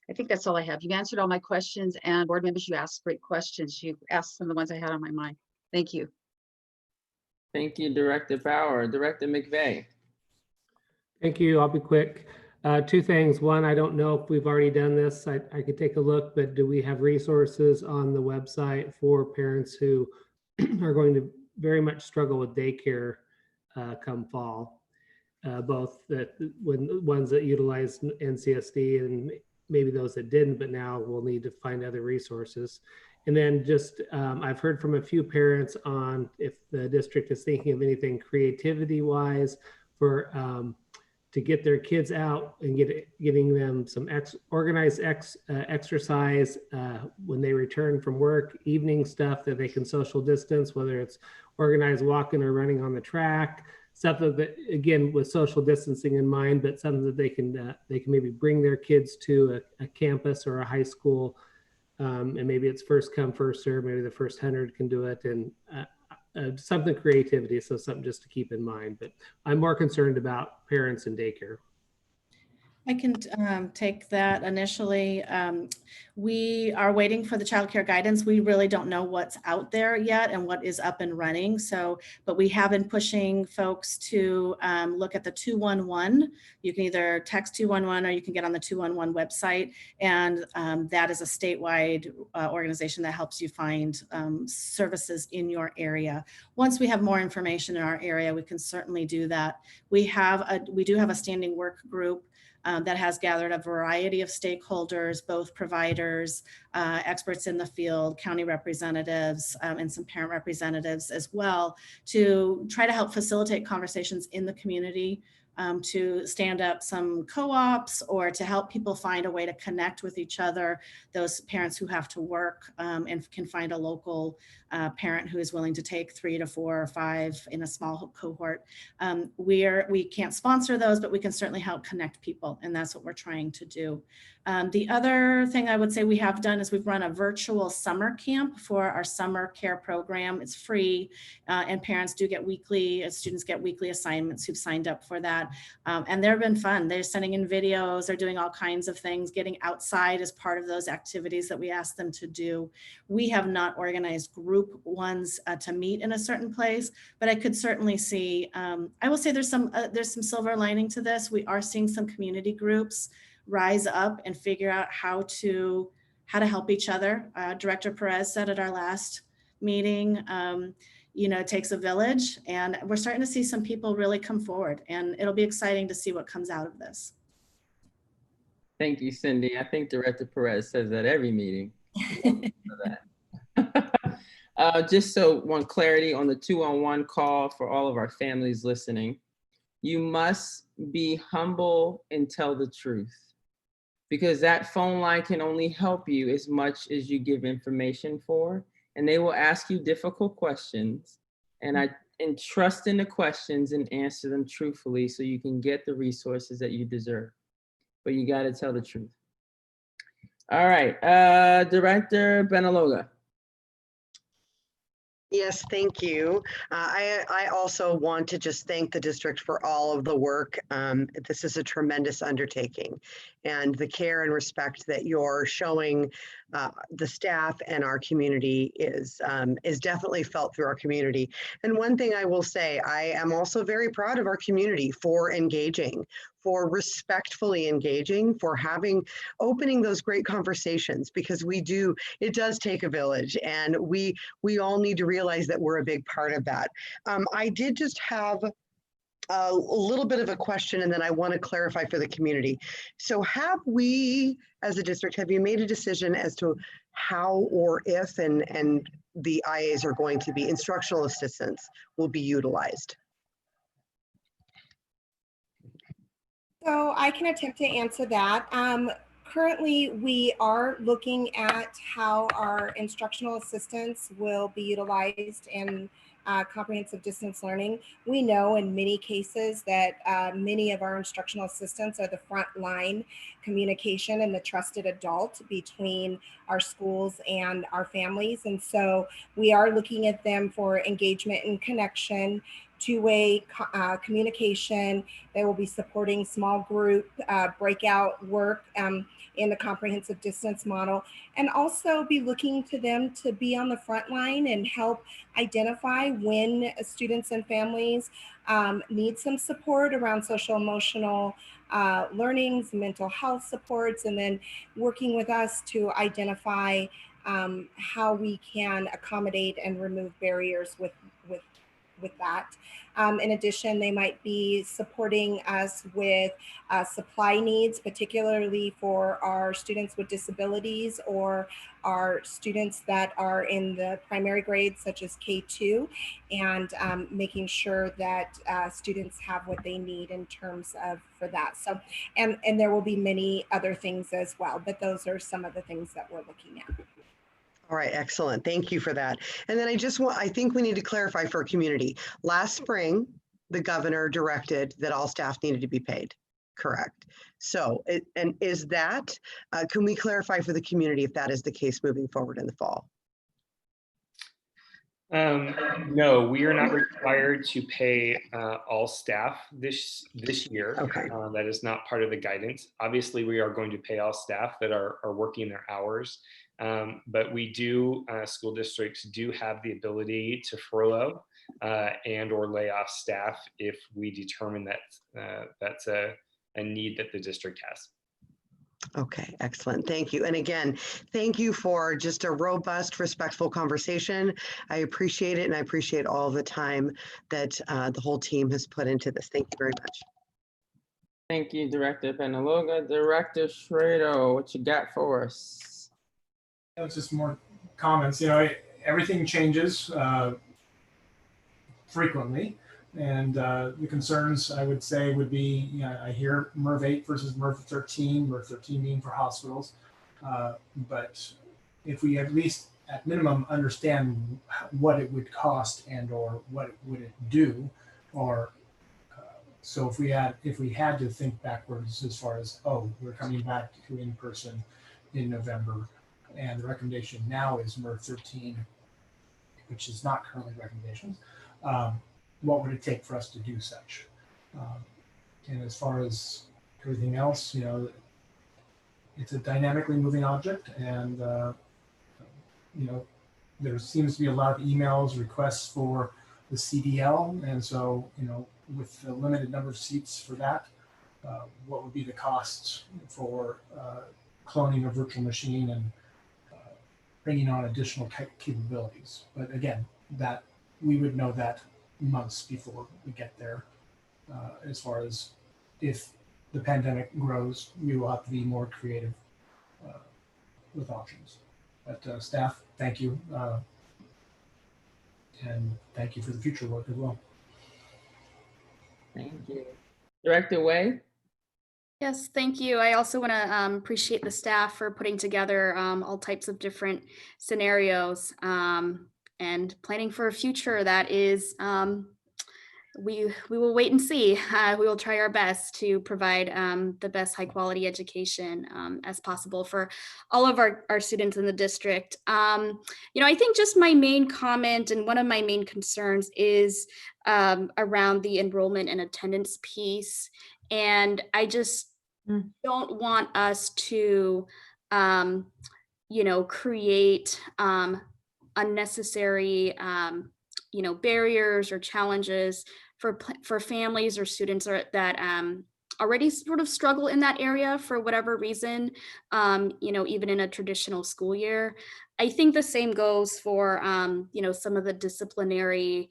I think that's all I have. You answered all my questions, and board members, you asked great questions. You asked some of the ones I had on my mind. Thank you. Thank you, Director Bauer. Director McVeigh. Thank you. I'll be quick. 2 things. One, I don't know if we've already done this. I could take a look, but do we have resources on the website for parents who are going to very much struggle with daycare come fall? Both ones that utilize NCSD and maybe those that didn't, but now we'll need to find other resources. And then just, I've heard from a few parents on if the district is thinking of anything creativity wise for to get their kids out and getting them some organized exercise when they return from work, evening stuff that they can social distance, whether it's organized walking or running on the track, stuff that, again, with social distancing in mind, but something that they can maybe bring their kids to a campus or a high school, and maybe it's first come, first serve. Maybe the first 100 can do it, and something creativity. So something just to keep in mind. But I'm more concerned about parents and daycare. I can take that initially. We are waiting for the child care guidance. We really don't know what's out there yet and what is up and running. So, but we have been pushing folks to look at the 211. You can either text 211 or you can get on the 211 website. And that is a statewide organization that helps you find services in your area. Once we have more information in our area, we can certainly do that. We do have a standing work group that has gathered a variety of stakeholders, both providers, experts in the field, county representatives, and some parent representatives as well, to try to help facilitate conversations in the community, to stand up some co-ops or to help people find a way to connect with each other, those parents who have to work and can find a local parent who is willing to take 3 to 4 or 5 in a small cohort. We can't sponsor those, but we can certainly help connect people, and that's what we're trying to do. The other thing I would say we have done is we've run a virtual summer camp for our summer care program. It's free, and parents do get students get weekly assignments who've signed up for that. And they've been fun. They're sending in videos, they're doing all kinds of things, getting outside as part of those activities that we ask them to do. We have not organized group ones to meet in a certain place, but I could certainly see, I will say there's some silver lining to this. We are seeing some community groups rise up and figure out how to help each other. Director Perez said at our last meeting, it takes a village, and we're starting to see some people really come forward, and it'll be exciting to see what comes out of this. Thank you, Cindy. I think Director Perez says that every meeting. Just so one clarity on the 2-on-1 call for all of our families listening, you must be humble and tell the truth. because that phone line can only help you as much as you give information for. And they will ask you difficult questions. And I entrust in the questions and answer them truthfully so you can get the resources that you deserve. But you got to tell the truth. All right, Director Benaloga. Yes, thank you. I also want to just thank the district for all of the work. This is a tremendous undertaking, and the care and respect that you're showing the staff and our community is definitely felt through our community. And one thing I will say, I am also very proud of our community for engaging, for respectfully engaging, for opening those great conversations, because it does take a village, and we all need to realize that we're a big part of that. I did just have a little bit of a question, and then I want to clarify for the community. So have we, as a district, have you made a decision as to how or if and the IAs are going to be, instructional assistants will be utilized? So I can attempt to answer that. Currently, we are looking at how our instructional assistants will be utilized in comprehensive distance learning. We know in many cases that many of our instructional assistants are the front line communication and the trusted adult between our schools and our families. And so we are looking at them for engagement and connection, two-way communication. They will be supporting small group breakout work in the comprehensive distance model, and also be looking to them to be on the front line and help identify when students and families need some support around social emotional learnings, mental health supports, and then working with us to identify how we can accommodate and remove barriers with that. In addition, they might be supporting us with supply needs, particularly for our students with disabilities or our students that are in the primary grades, such as K2, and making sure that students have what they need in terms of for that. So, and there will be many other things as well, but those are some of the things that we're looking at. All right, excellent. Thank you for that. And then I think we need to clarify for community. Last spring, the governor directed that all staff needed to be paid, correct? So, and is that, can we clarify for the community if that is the case moving forward in the fall? No, we are not required to pay all staff this year. Okay. That is not part of the guidance. Obviously, we are going to pay all staff that are working their hours. But we school districts do have the ability to furlough and or lay off staff if we determine that that's a need that the district has. Okay, excellent. Thank you. And again, thank you for just a robust, respectful conversation. I appreciate it, and I appreciate all the time that the whole team has put into this. Thank you very much. Thank you, Director Benaloga. Director Schrader, what you got for us? It's just more comments. Everything changes frequently, and the concerns I would say would be, I hear MERV 8 versus MERV 13, MERV 13 being for hospitals, but if we at least at minimum understand what it would cost and or what would it do, or so if we had to think backwards as far as, we're coming back to in-person in November, and the recommendation now is MERV 13, which is not currently recommendations. What would it take for us to do such? And as far as everything else, it's a dynamically moving object, and there seems to be a lot of emails, requests for the CDL, and so with the limited number of seats for that, what would be the costs for cloning a virtual machine and bringing on additional capabilities? But again, that we would know that months before we get there. As far as if the pandemic grows, we will have to be more creative with options. But staff, thank you. And thank you for the future work as well. Thank you. Director Way? Yes, thank you. I also want to appreciate the staff for putting together all types of different scenarios and planning for a future that is, we will wait and see. We will try our best to provide the best high quality education as possible for all of our students in the district. I think just my main comment and one of my main concerns is around the enrollment and attendance piece. And I just don't want us to, create unnecessary, barriers or challenges for families or students that already sort of struggle in that area for whatever reason, even in a traditional school year. I think the same goes for, some of the disciplinary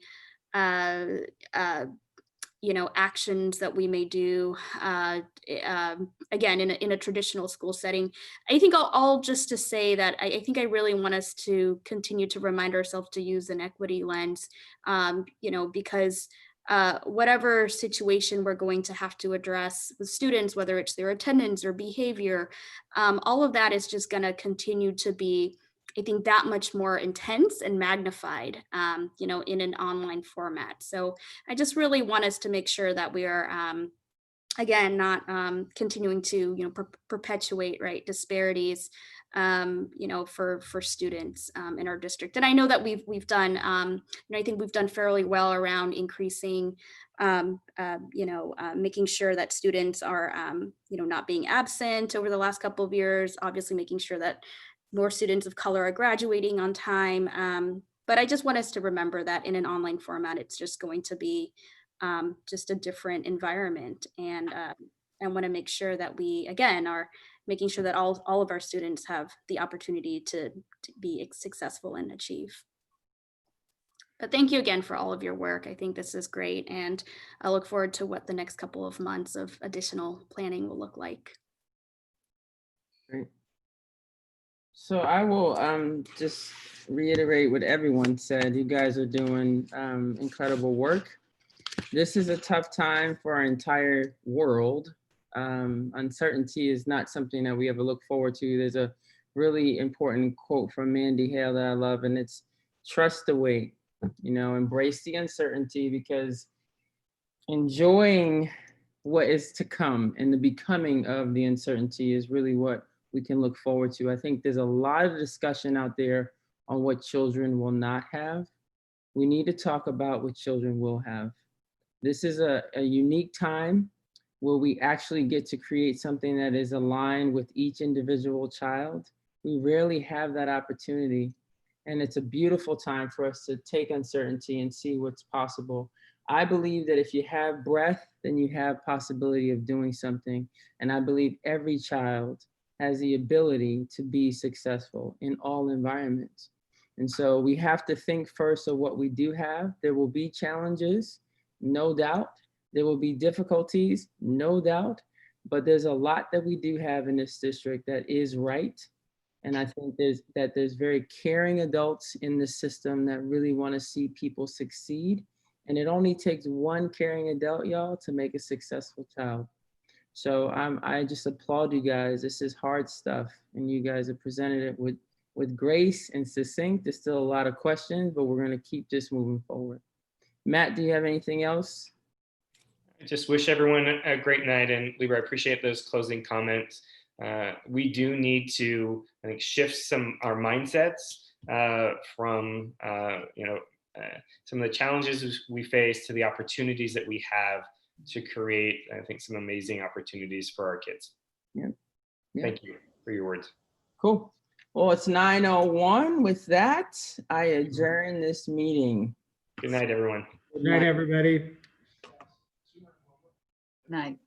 actions that we may do, again, in a traditional school setting. I think all just to say that I think I really want us to continue to remind ourselves to use an equity lens, because whatever situation we're going to have to address with students, whether it's their attendance or behavior, all of that is just going to continue to be, I think, that much more intense and magnified, in an online format. So I just really want us to make sure that we are, again, not continuing to, perpetuate disparities, for students in our district. And I know that we've done, I think we've done fairly well around increasing, making sure that students are, not being absent over the last couple of years. Obviously, making sure that more students of color are graduating on time. But I just want us to remember that in an online format, it's just going to be just a different environment. And I want to make sure that we, again, are making sure that all of our students have the opportunity to be successful and achieve. But thank you again for all of your work. I think this is great. And I look forward to what the next couple of months of additional planning will look like. Great. So I will just reiterate what everyone said. You guys are doing incredible work. This is a tough time for our entire world. Uncertainty is not something that we ever look forward to. There's a really important quote from Mandy Hale that I love, and it's trust the wait, embrace the uncertainty, because enjoying what is to come and the becoming of the uncertainty is really what we can look forward to. I think there's a lot of discussion out there on what children will not have. We need to talk about what children will have. This is a unique time where we actually get to create something that is aligned with each individual child. We rarely have that opportunity. And it's a beautiful time for us to take uncertainty and see what's possible. I believe that if you have breath, then you have possibility of doing something. And I believe every child has the ability to be successful in all environments. And so we have to think first of what we do have. There will be challenges, no doubt. There will be difficulties, no doubt. But there's a lot that we do have in this district that is right. And I think there's very caring adults in the system that really want to see people succeed. And it only takes one caring adult, y'all, to make a successful child. So I just applaud you guys. This is hard stuff, and you guys have presented it with grace and succinct. There's still a lot of questions, but we're going to keep this moving forward. Matt, do you have anything else? I just wish everyone a great night, and Libra, I appreciate those closing comments. We do need to, I think, shift our mindsets from some of the challenges we face to the opportunities that we have to create, I think, some amazing opportunities for our kids. Yeah. Thank you for your words. Cool. Well, it's 9:01. With that, I adjourn this meeting. Good night, everyone. Good night, everybody. Night.